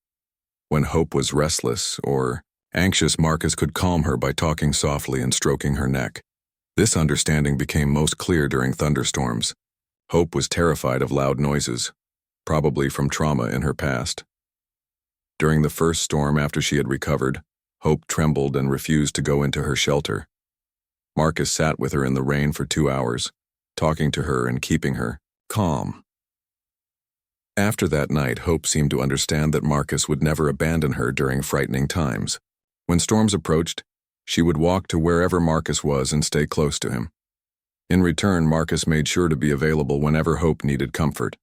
[SPEAKER 1] When Hope was restless or anxious, Marcus could calm her by talking softly and stroking her neck. This understanding became most clear during thunderstorms. Hope was terrified of loud noises, probably from trauma in her past. During the first storm after she had recovered, Hope trembled and refused to go into her shelter. Marcus sat with her in the rain for 2 hours, talking to her and keeping her calm. After that night, Hope seemed to understand that Marcus would never abandon her during frightening times. When storms approached, she would walk to wherever Marcus was and stay close to him. In return, Marcus made sure to be available whenever Hope needed comfort.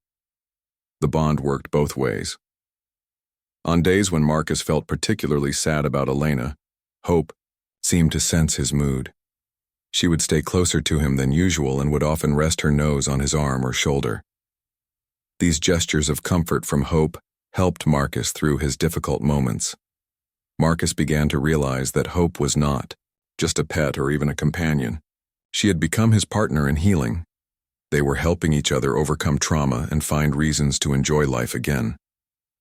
[SPEAKER 1] The bond worked both ways. On days when Marcus felt particularly sad about Elena, Hope seemed to sense his mood. She would stay closer to him than usual and would often rest her nose on his arm or shoulder. These gestures of comfort from Hope helped Marcus through his difficult moments. Marcus began to realize that Hope was not just a pet or even a companion. She had become his partner in healing. They were helping each other overcome trauma and find reasons to enjoy life again.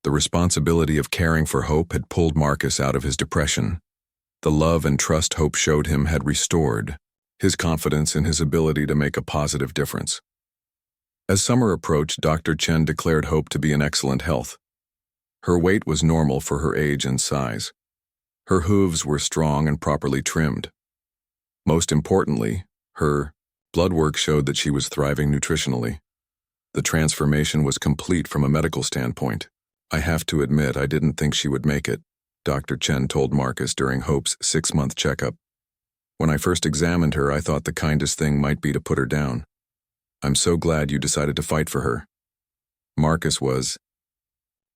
[SPEAKER 1] The responsibility of caring for Hope had pulled Marcus out of his depression. The love and trust Hope showed him had restored his confidence in his ability to make a positive difference. As summer approached, Dr. Chen declared Hope to be in excellent health. Her weight was normal for her age and size. Her hooves were strong and properly trimmed. Most importantly, her blood work showed that she was thriving nutritionally. The transformation was complete from a medical standpoint. "I have to admit, I didn't think she would make it," Dr. Chen told Marcus during Hope's 6-month checkup. "When I first examined her, I thought the kindest thing might be to put her down. I'm so glad you decided to fight for her." Marcus was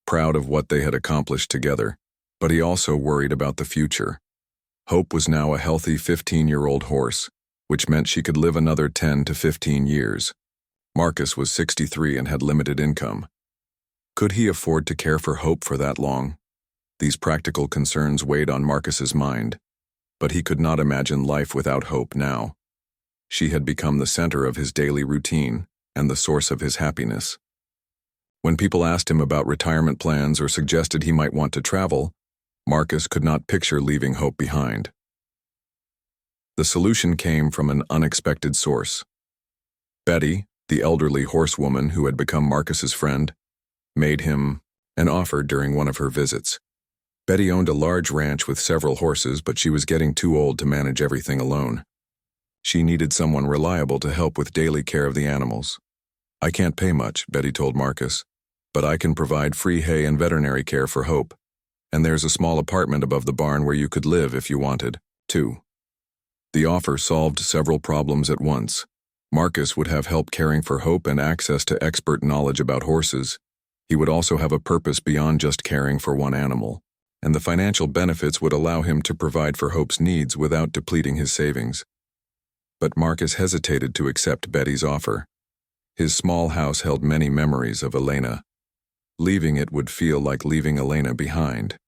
[SPEAKER 1] proud of what they had accomplished together, but he also worried about the future. Hope was now a healthy 15-year-old horse, which meant she could live another 10 to 15 years. Marcus was 63 and had limited income. Could he afford to care for Hope for that long? These practical concerns weighed on Marcus's mind, but he could not imagine life without Hope now. She had become the center of his daily routine and the source of his happiness. When people asked him about retirement plans or suggested he might want to travel, Marcus could not picture leaving Hope behind. The solution came from an unexpected source. Betty, the elderly horsewoman who had become Marcus's friend, made him an offer during one of her visits. Betty owned a large ranch with several horses, but she was getting too old to manage everything alone. She needed someone reliable to help with daily care of the animals. "I can't pay much," Betty told Marcus, "but I can provide free hay and veterinary care for Hope. And there's a small apartment above the barn where you could live if you wanted, too." The offer solved several problems at once. Marcus would have help caring for Hope and access to expert knowledge about horses. He would also have a purpose beyond just caring for one animal, and the financial benefits would allow him to provide for Hope's needs without depleting his savings. But Marcus hesitated to accept Betty's offer. His small house held many memories of Elena. Leaving it would feel like leaving Elena behind.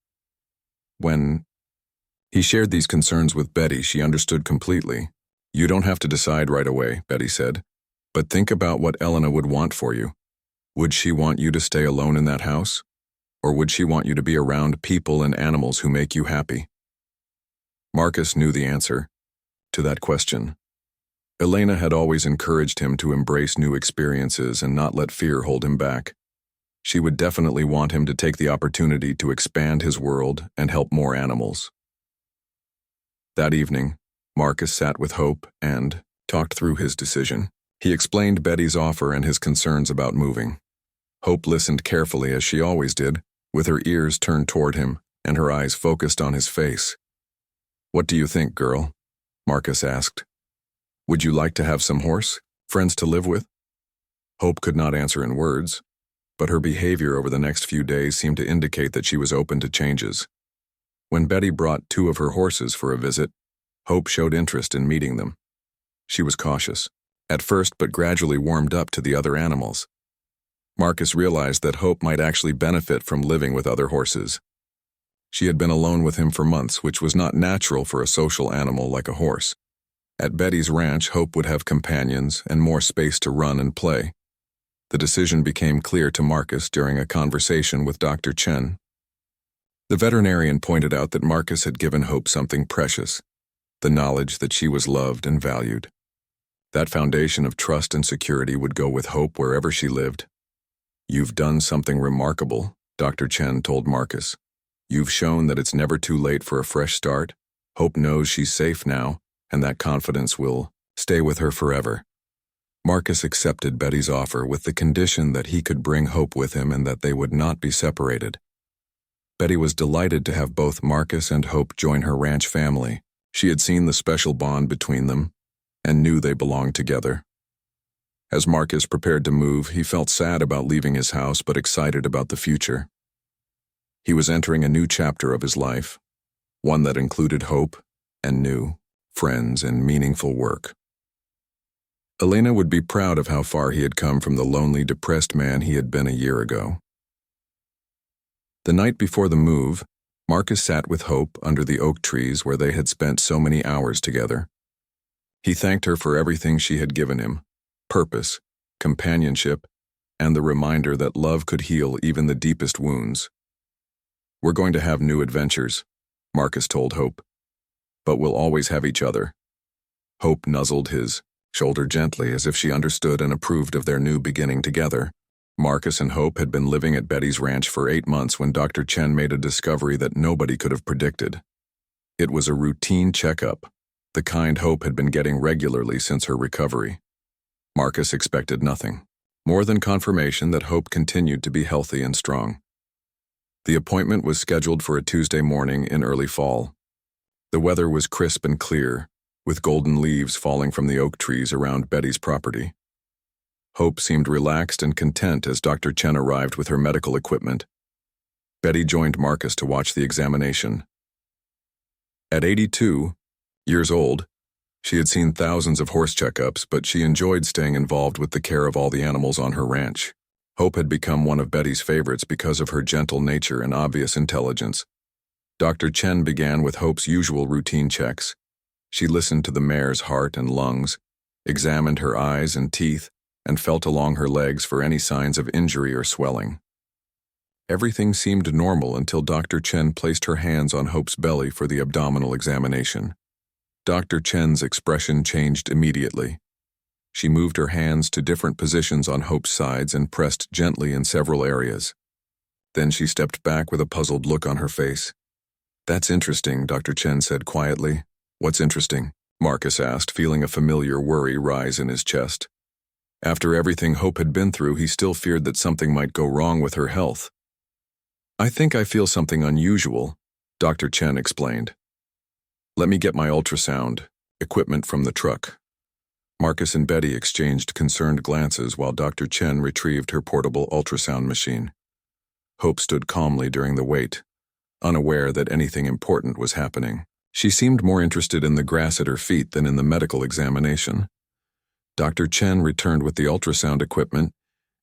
[SPEAKER 1] When he shared these concerns with Betty, she understood completely. "You don't have to decide right away," Betty said, "but think about what Elena would want for you. Would she want you to stay alone in that house? Or would she want you to be around people and animals who make you happy?" Marcus knew the answer to that question. Elena had always encouraged him to embrace new experiences and not let fear hold him back. She would definitely want him to take the opportunity to expand his world and help more animals. That evening, Marcus sat with Hope and talked through his decision. He explained Betty's offer and his concerns about moving. Hope listened carefully, as she always did, with her ears turned toward him and her eyes focused on his face. "What do you think, girl?" Marcus asked. "Would you like to have some horse?" Friends to live with? Hope could not answer in words, but her behavior over the next few days seemed to indicate that she was open to changes. When Betty brought 2 of her horses for a visit, Hope showed interest in meeting them. She was cautious, at first, but gradually warmed up to the other animals. Marcus realized that Hope might actually benefit from living with other horses. She had been alone with him for months, which was not natural for a social animal like a horse. At Betty's ranch, Hope would have companions and more space to run and play. The decision became clear to Marcus during a conversation with Dr. Chen. The veterinarian pointed out that Marcus had given Hope something precious, the knowledge that she was loved and valued. That foundation of trust and security would go with Hope wherever she lived. "You've done something remarkable," Dr. Chen told Marcus. "You've shown that it's never too late for a fresh start. Hope knows she's safe now, and that confidence will stay with her forever." Marcus accepted Betty's offer with the condition that he could bring Hope with him and that they would not be separated. Betty was delighted to have both Marcus and Hope join her ranch family. She had seen the special bond between them and knew they belonged together. As Marcus prepared to move, he felt sad about leaving his house but excited about the future. He was entering a new chapter of his life, one that included hope and new friends and meaningful work. Elena would be proud of how far he had come from the lonely, depressed man he had been a year ago. The night before the move, Marcus sat with Hope under the oak trees where they had spent so many hours together. He thanked her for everything she had given him: purpose, companionship, and the reminder that love could heal even the deepest wounds. "We're going to have new adventures," Marcus told Hope, "but we'll always have each other." Hope nuzzled his shoulder gently as if she understood and approved of their new beginning together. Marcus and Hope had been living at Betty's ranch for 8 months when Dr. Chen made a discovery that nobody could have predicted. It was a routine checkup, the kind Hope had been getting regularly since her recovery. Marcus expected nothing more than confirmation that Hope continued to be healthy and strong. The appointment was scheduled for a Tuesday morning in early fall. The weather was crisp and clear, with golden leaves falling from the oak trees around Betty's property. Hope seemed relaxed and content as Dr. Chen arrived with her medical equipment. Betty joined Marcus to watch the examination. At 82 years old, she had seen thousands of horse checkups, but she enjoyed staying involved with the care of all the animals on her ranch. Hope had become one of Betty's favorites because of her gentle nature and obvious intelligence. Dr. Chen began with Hope's usual routine checks. She listened to the mare's heart and lungs, examined her eyes and teeth, and felt along her legs for any signs of injury or swelling. Everything seemed normal until Dr. Chen placed her hands on Hope's belly for the abdominal examination. Dr. Chen's expression changed immediately. She moved her hands to different positions on Hope's sides and pressed gently in several areas. Then she stepped back with a puzzled look on her face. "That's interesting," Dr. Chen said quietly. "What's interesting?" Marcus asked, feeling a familiar worry rise in his chest. After everything Hope had been through, he still feared that something might go wrong with her health. "I think I feel something unusual," Dr. Chen explained. "Let me get my ultrasound equipment from the truck." Marcus and Betty exchanged concerned glances while Dr. Chen retrieved her portable ultrasound machine. Hope stood calmly during the wait, unaware that anything important was happening. She seemed more interested in the grass at her feet than in the medical examination. Dr. Chen returned with the ultrasound equipment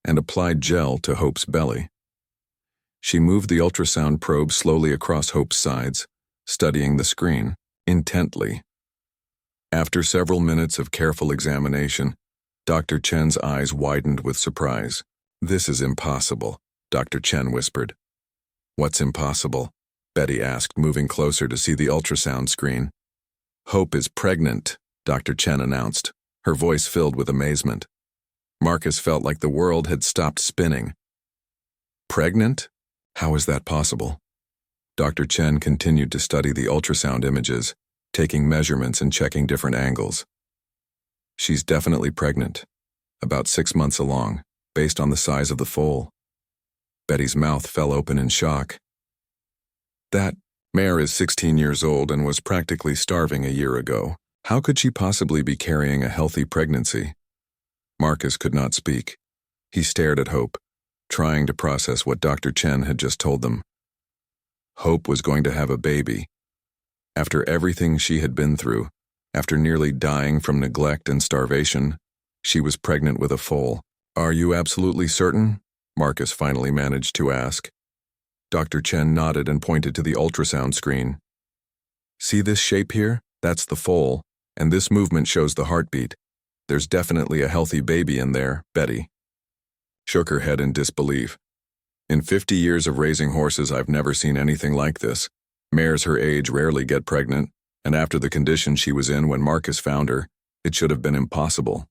[SPEAKER 1] and applied gel to Hope's belly. She moved the ultrasound probe slowly across Hope's sides, studying the screen intently. After several minutes of careful examination, Dr. Chen's eyes widened with surprise. "This is impossible," Dr. Chen whispered. "What's impossible?" Betty asked, moving closer to see the ultrasound screen. "Hope is pregnant," Dr. Chen announced, her voice filled with amazement. Marcus felt like the world had stopped spinning. "Pregnant? How is that possible?" Dr. Chen continued to study the ultrasound images, taking measurements and checking different angles. "She's definitely pregnant, about 6 months along, based on the size of the foal." Betty's mouth fell open in shock. "That mare is 16 years old and was practically starving a year ago. How could she possibly be carrying a healthy pregnancy?" Marcus could not speak. He stared at Hope, trying to process what Dr. Chen had just told them. Hope was going to have a baby. After everything she had been through, after nearly dying from neglect and starvation, she was pregnant with a foal. "Are you absolutely certain?" Marcus finally managed to ask. Dr. Chen nodded and pointed to the ultrasound screen. "See this shape here? That's the foal, and this movement shows the heartbeat. There's definitely a healthy baby in there," Betty shook her head in disbelief. "In 50 years of raising horses, I've never seen anything like this. Mares her age rarely get pregnant, and after the condition she was in when Marcus found her, it should have been impossible."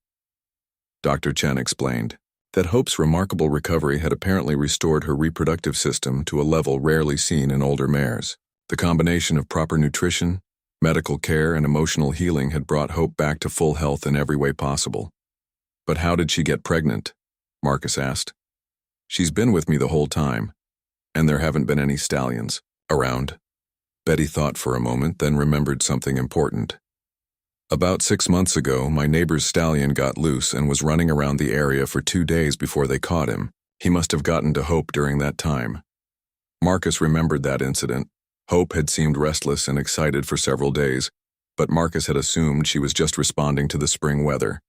[SPEAKER 1] Dr. Chen explained that Hope's remarkable recovery had apparently restored her reproductive system to a level rarely seen in older mares. The combination of proper nutrition, medical care, and emotional healing had brought Hope back to full health in every way possible. "But how did she get pregnant?" Marcus asked. "She's been with me the whole time, and there haven't been any stallions around." Betty thought for a moment, then remembered something important. "About 6 months ago, my neighbor's stallion got loose and was running around the area for 2 days before they caught him. He must have gotten to Hope during that time." Marcus remembered that incident. Hope had seemed restless and excited for several days, but Marcus had assumed she was just responding to the spring weather.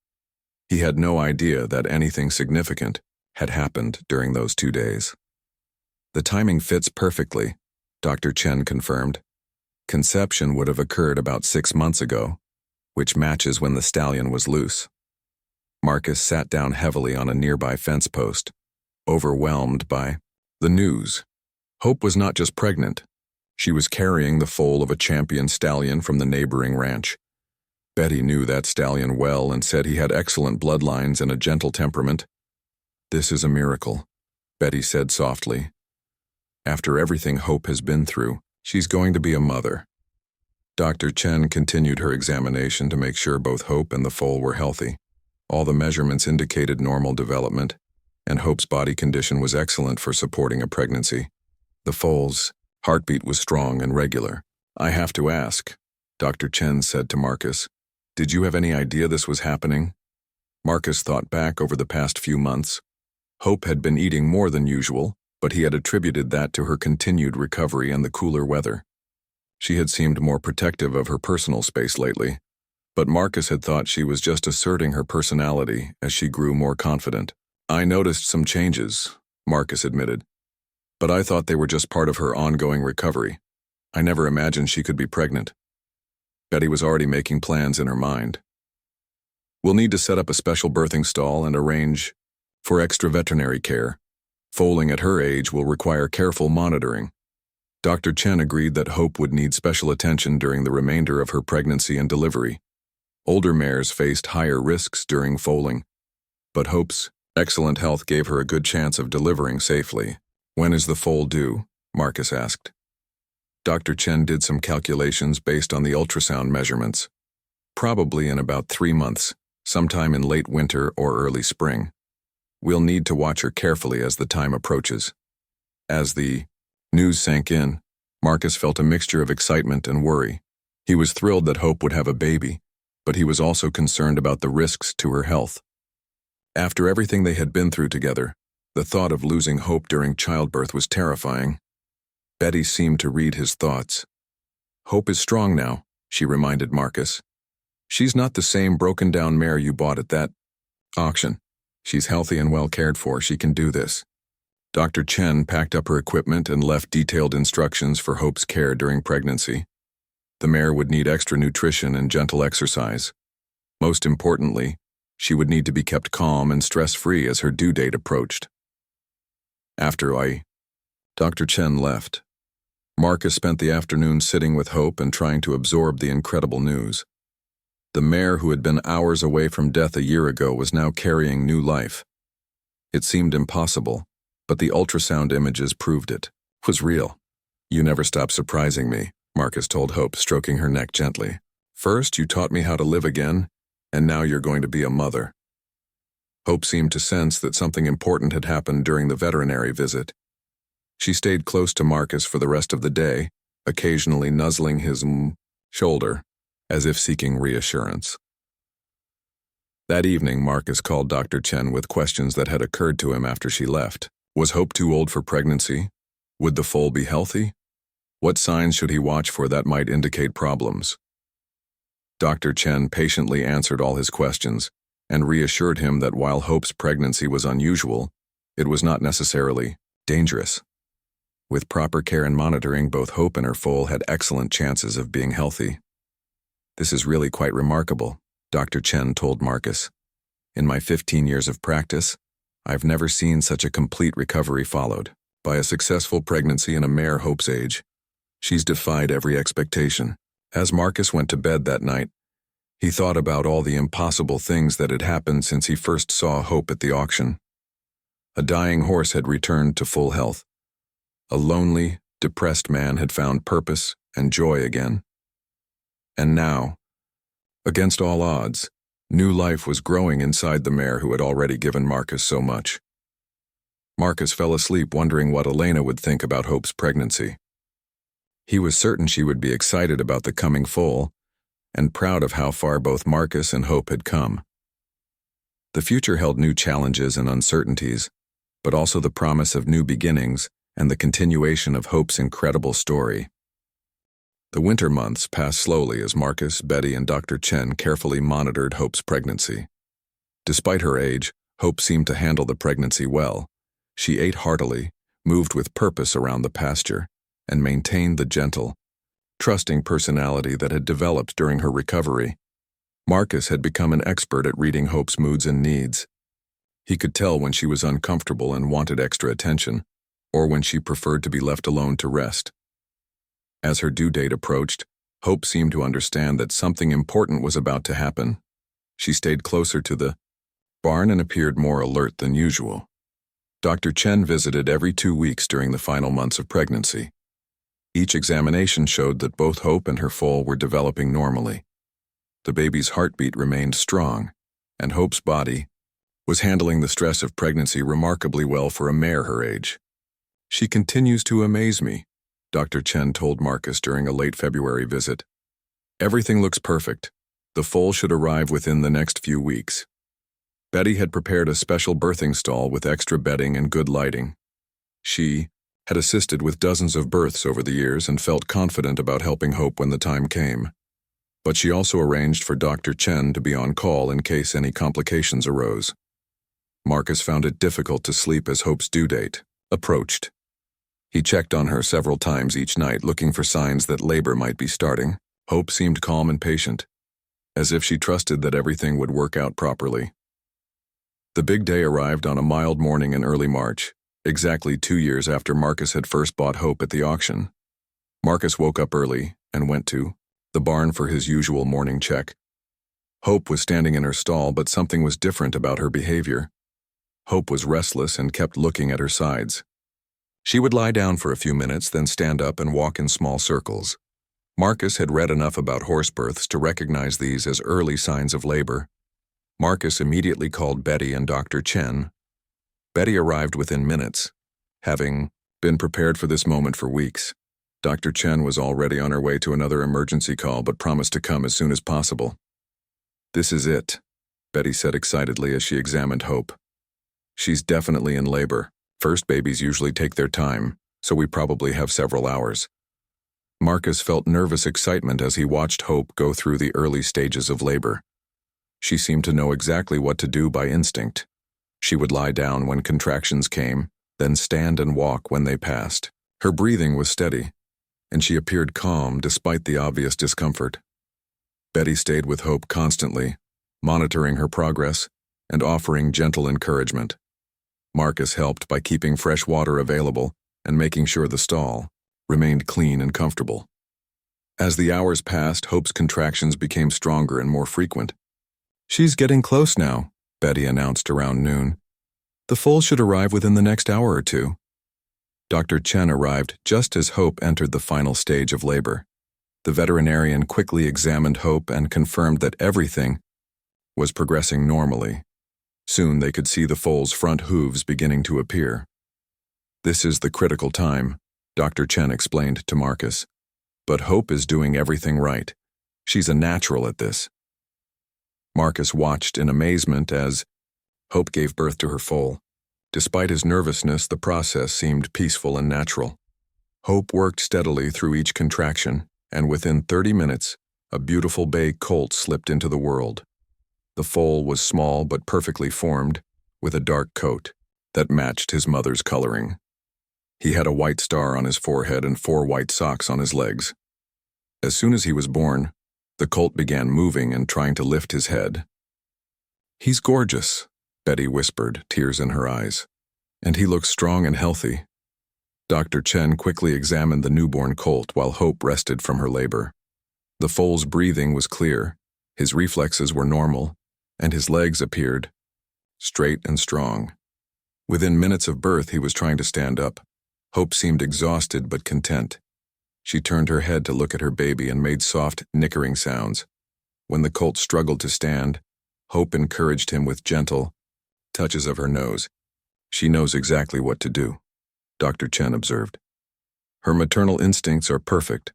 [SPEAKER 1] He had no idea that anything significant had happened during those 2 days. "The timing fits perfectly," Dr. Chen confirmed. "Conception would have occurred about 6 months ago, which matches when the stallion was loose." Marcus sat down heavily on a nearby fence post, overwhelmed by the news. Hope was not just pregnant. She was carrying the foal of a champion stallion from the neighboring ranch. Betty knew that stallion well and said he had excellent bloodlines and a gentle temperament. "This is a miracle," Betty said softly. "After everything Hope has been through, she's going to be a mother." Dr. Chen continued her examination to make sure both Hope and the foal were healthy. All the measurements indicated normal development, and Hope's body condition was excellent for supporting a pregnancy. The foal's heartbeat was strong and regular. "I have to ask," Dr. Chen said to Marcus, "did you have any idea this was happening?" Marcus thought back over the past few months. Hope had been eating more than usual, but he had attributed that to her continued recovery and the cooler weather. She had seemed more protective of her personal space lately, but Marcus had thought she was just asserting her personality as she grew more confident. "I noticed some changes," Marcus admitted, "but I thought they were just part of her ongoing recovery. I never imagined she could be pregnant." Betty was already making plans in her mind. "We'll need to set up a special birthing stall and arrange for extra veterinary care. Foaling at her age will require careful monitoring." Dr. Chen agreed that Hope would need special attention during the remainder of her pregnancy and delivery. Older mares faced higher risks during foaling, but Hope's excellent health gave her a good chance of delivering safely. "When is the foal due?" Marcus asked. Dr. Chen did some calculations based on the ultrasound measurements. "Probably in about 3 months, sometime in late winter or early spring. We'll need to watch her carefully as the time approaches." As the news sank in, Marcus felt a mixture of excitement and worry. He was thrilled that Hope would have a baby, but he was also concerned about the risks to her health. After everything they had been through together, the thought of losing Hope during childbirth was terrifying. Betty seemed to read his thoughts. "Hope is strong now," she reminded Marcus. "She's not the same broken-down mare you bought at that auction. She's healthy and well cared for. She can do this." Dr. Chen packed up her equipment and left detailed instructions for Hope's care during pregnancy. The mare would need extra nutrition and gentle exercise. Most importantly, she would need to be kept calm and stress-free as her due date approached. After Dr. Chen left, Marcus spent the afternoon sitting with Hope and trying to absorb the incredible news. The mare who had been hours away from death a year ago was now carrying new life. It seemed impossible, but the ultrasound images proved it was real. "You never stop surprising me," Marcus told Hope, stroking her neck gently. "First, you taught me how to live again, and now you're going to be a mother." Hope seemed to sense that something important had happened during the veterinary visit. She stayed close to Marcus for the rest of the day, occasionally nuzzling his shoulder, as if seeking reassurance. That evening, Marcus called Dr. Chen with questions that had occurred to him after she left. Was Hope too old for pregnancy? Would the foal be healthy? What signs should he watch for that might indicate problems? Dr. Chen patiently answered all his questions and reassured him that while Hope's pregnancy was unusual, it was not necessarily dangerous. With proper care and monitoring, both Hope and her foal had excellent chances of being healthy. This is really quite remarkable, Dr. Chen told Marcus. In my 15 years of practice, I've never seen such a complete recovery followed by a successful pregnancy in a mare Hope's age. She's defied every expectation. As Marcus went to bed that night, he thought about all the impossible things that had happened since he first saw Hope at the auction. A dying horse had returned to full health. A lonely, depressed man had found purpose and joy again. And now, against all odds, new life was growing inside the mare who had already given Marcus so much. Marcus fell asleep wondering what Elena would think about Hope's pregnancy. He was certain she would be excited about the coming foal and proud of how far both Marcus and Hope had come. The future held new challenges and uncertainties, but also the promise of new beginnings and the continuation of Hope's incredible story. The winter months passed slowly as Marcus, Betty, and Dr. Chen carefully monitored Hope's pregnancy. Despite her age, Hope seemed to handle the pregnancy well. She ate heartily, moved with purpose around the pasture, and maintained the gentle, trusting personality that had developed during her recovery. Marcus had become an expert at reading Hope's moods and needs. He could tell when she was uncomfortable and wanted extra attention, or when she preferred to be left alone to rest. As her due date approached, Hope seemed to understand that something important was about to happen. She stayed closer to the barn and appeared more alert than usual. Dr. Chen visited every 2 weeks during the final months of pregnancy. Each examination showed that both Hope and her foal were developing normally. The baby's heartbeat remained strong, and Hope's body was handling the stress of pregnancy remarkably well for a mare her age. "She continues to amaze me," Dr. Chen told Marcus during a late February visit. "Everything looks perfect. The foal should arrive within the next few weeks." Betty had prepared a special birthing stall with extra bedding and good lighting. She had assisted with dozens of births over the years and felt confident about helping Hope when the time came. But she also arranged for Dr. Chen to be on call in case any complications arose. Marcus found it difficult to sleep as Hope's due date approached. He checked on her several times each night, looking for signs that labor might be starting. Hope seemed calm and patient, as if she trusted that everything would work out properly. The big day arrived on a mild morning in early March, exactly 2 years after Marcus had first bought Hope at the auction. Marcus woke up early and went to the barn for his usual morning check. Hope was standing in her stall, but something was different about her behavior. Hope was restless and kept looking at her sides. She would lie down for a few minutes, then stand up and walk in small circles. Marcus had read enough about horse births to recognize these as early signs of labor. Marcus immediately called Betty and Dr. Chen. Betty arrived within minutes, having been prepared for this moment for weeks. Dr. Chen was already on her way to another emergency call but promised to come as soon as possible. "This is it," Betty said excitedly as she examined Hope. "She's definitely in labor. First babies usually take their time, so we probably have several hours." Marcus felt nervous excitement as he watched Hope go through the early stages of labor. She seemed to know exactly what to do by instinct. She would lie down when contractions came, then stand and walk when they passed. Her breathing was steady, and she appeared calm despite the obvious discomfort. Betty stayed with Hope constantly, monitoring her progress and offering gentle encouragement. Marcus helped by keeping fresh water available and making sure the stall remained clean and comfortable. As the hours passed, Hope's contractions became stronger and more frequent. "She's getting close now," Betty announced around noon. "The foal should arrive within the next hour or two." Dr. Chen arrived just as Hope entered the final stage of labor. The veterinarian quickly examined Hope and confirmed that everything was progressing normally. Soon they could see the foal's front hooves beginning to appear. "This is the critical time," Dr. Chen explained to Marcus. "But Hope is doing everything right. She's a natural at this." Marcus watched in amazement as Hope gave birth to her foal. Despite his nervousness, the process seemed peaceful and natural. Hope worked steadily through each contraction, and within 30 minutes, a beautiful bay colt slipped into the world. The foal was small but perfectly formed, with a dark coat that matched his mother's coloring. He had a white star on his forehead and 4 white socks on his legs. As soon as he was born, the colt began moving and trying to lift his head. "He's gorgeous," Betty whispered, tears in her eyes. "And he looks strong and healthy." Dr. Chen quickly examined the newborn colt while Hope rested from her labor. The foal's breathing was clear, his reflexes were normal, and his legs appeared straight and strong. Within minutes of birth, he was trying to stand up. Hope seemed exhausted but content. She turned her head to look at her baby and made soft, nickering sounds. When the colt struggled to stand, Hope encouraged him with gentle touches of her nose. "She knows exactly what to do," Dr. Chen observed. "Her maternal instincts are perfect."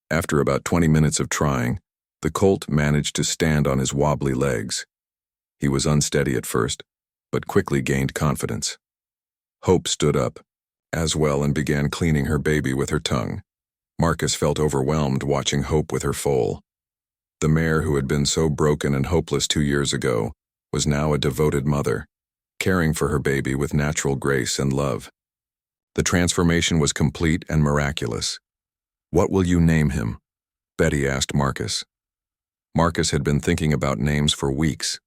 [SPEAKER 1] After about 20 minutes of trying, the colt managed to stand on his wobbly legs. He was unsteady at first, but quickly gained confidence. Hope stood up as well and began cleaning her baby with her tongue. Marcus felt overwhelmed watching Hope with her foal. The mare who had been so broken and hopeless 2 years ago was now a devoted mother, caring for her baby with natural grace and love. The transformation was complete and miraculous. "What will you name him?" Betty asked Marcus. Marcus had been thinking about names for weeks.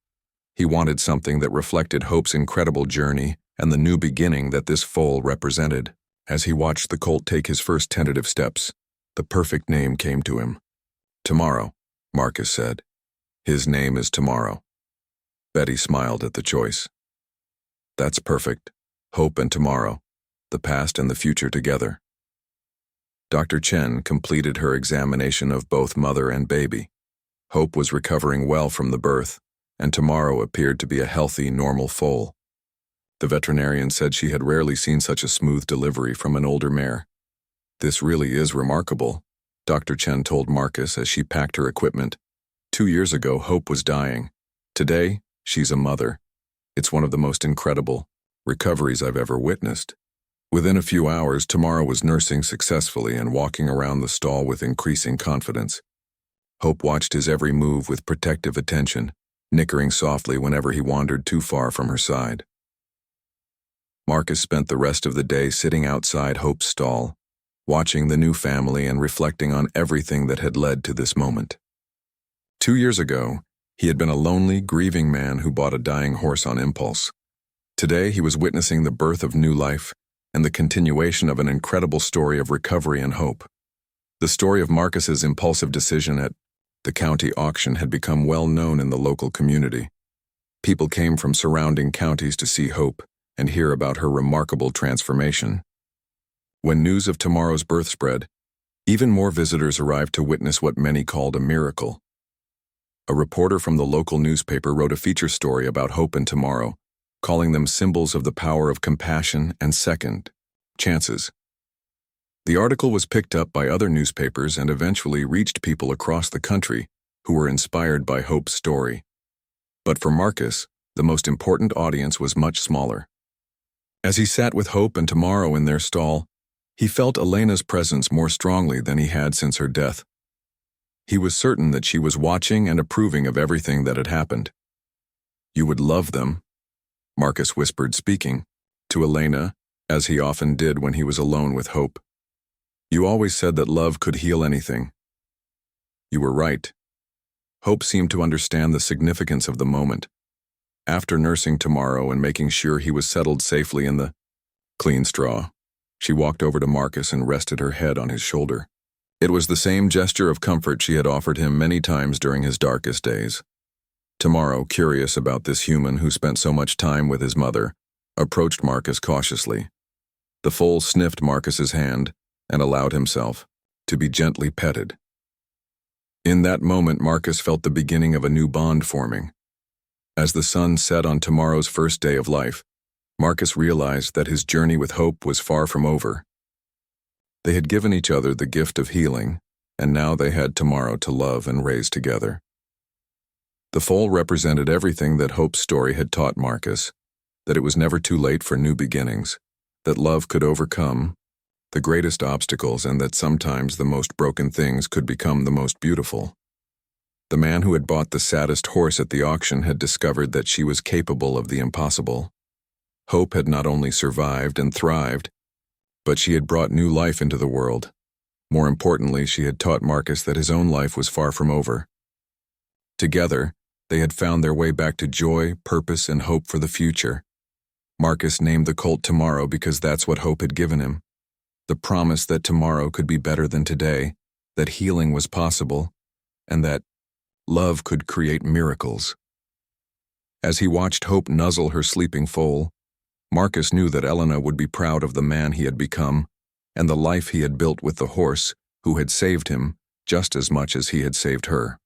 [SPEAKER 1] He wanted something that reflected Hope's incredible journey and the new beginning that this foal represented. As he watched the colt take his first tentative steps, the perfect name came to him. "Tomorrow," Marcus said. "His name is Tomorrow." Betty smiled at the choice. "That's perfect. Hope and Tomorrow, the past and the future together." Dr. Chen completed her examination of both mother and baby. Hope was recovering well from the birth, and Tomorrow appeared to be a healthy, normal foal. The veterinarian said she had rarely seen such a smooth delivery from an older mare. "This really is remarkable," Dr. Chen told Marcus as she packed her equipment. 2 years ago, Hope was dying. Today, she's a mother. It's one of the most incredible recoveries I've ever witnessed. Within a few hours, Tomorrow was nursing successfully and walking around the stall with increasing confidence. Hope watched his every move with protective attention, nickering softly whenever he wandered too far from her side. Marcus spent the rest of the day sitting outside Hope's stall, watching the new family and reflecting on everything that had led to this moment. 2 years ago, he had been a lonely, grieving man who bought a dying horse on impulse. Today, he was witnessing the birth of new life and the continuation of an incredible story of recovery and hope. The story of Marcus's impulsive decision at the county auction had become well known in the local community. People came from surrounding counties to see Hope and hear about her remarkable transformation. When news of Tomorrow's birth spread, even more visitors arrived to witness what many called a miracle. A reporter from the local newspaper wrote a feature story about Hope and Tomorrow, calling them symbols of the power of compassion and second chances. The article was picked up by other newspapers and eventually reached people across the country who were inspired by Hope's story. But for Marcus, the most important audience was much smaller. As he sat with Hope and Tomorrow in their stall, he felt Elena's presence more strongly than he had since her death. He was certain that she was watching and approving of everything that had happened. "You would love them," Marcus whispered, speaking to Elena, as he often did when he was alone with Hope. "You always said that love could heal anything." "You were right." Hope seemed to understand the significance of the moment. After nursing Tomorrow and making sure he was settled safely in the clean straw, she walked over to Marcus and rested her head on his shoulder. It was the same gesture of comfort she had offered him many times during his darkest days. Tomorrow, curious about this human who spent so much time with his mother, approached Marcus cautiously. The foal sniffed Marcus's hand and allowed himself to be gently petted. In that moment, Marcus felt the beginning of a new bond forming. As the sun set on Tomorrow's first day of life, Marcus realized that his journey with Hope was far from over. They had given each other the gift of healing, and now they had Tomorrow to love and raise together. The foal represented everything that Hope's story had taught Marcus, that it was never too late for new beginnings, that love could overcome the greatest obstacles, and that sometimes the most broken things could become the most beautiful. The man who had bought the saddest horse at the auction had discovered that she was capable of the impossible. Hope had not only survived and thrived, but she had brought new life into the world. More importantly, she had taught Marcus that his own life was far from over. Together, they had found their way back to joy, purpose, and hope for the future. Marcus named the colt Tomorrow because that's what Hope had given him. The promise that tomorrow could be better than today, that healing was possible, and that love could create miracles. As he watched Hope nuzzle her sleeping foal, Marcus knew that Elena would be proud of the man he had become and the life he had built with the horse who had saved him just as much as he had saved her.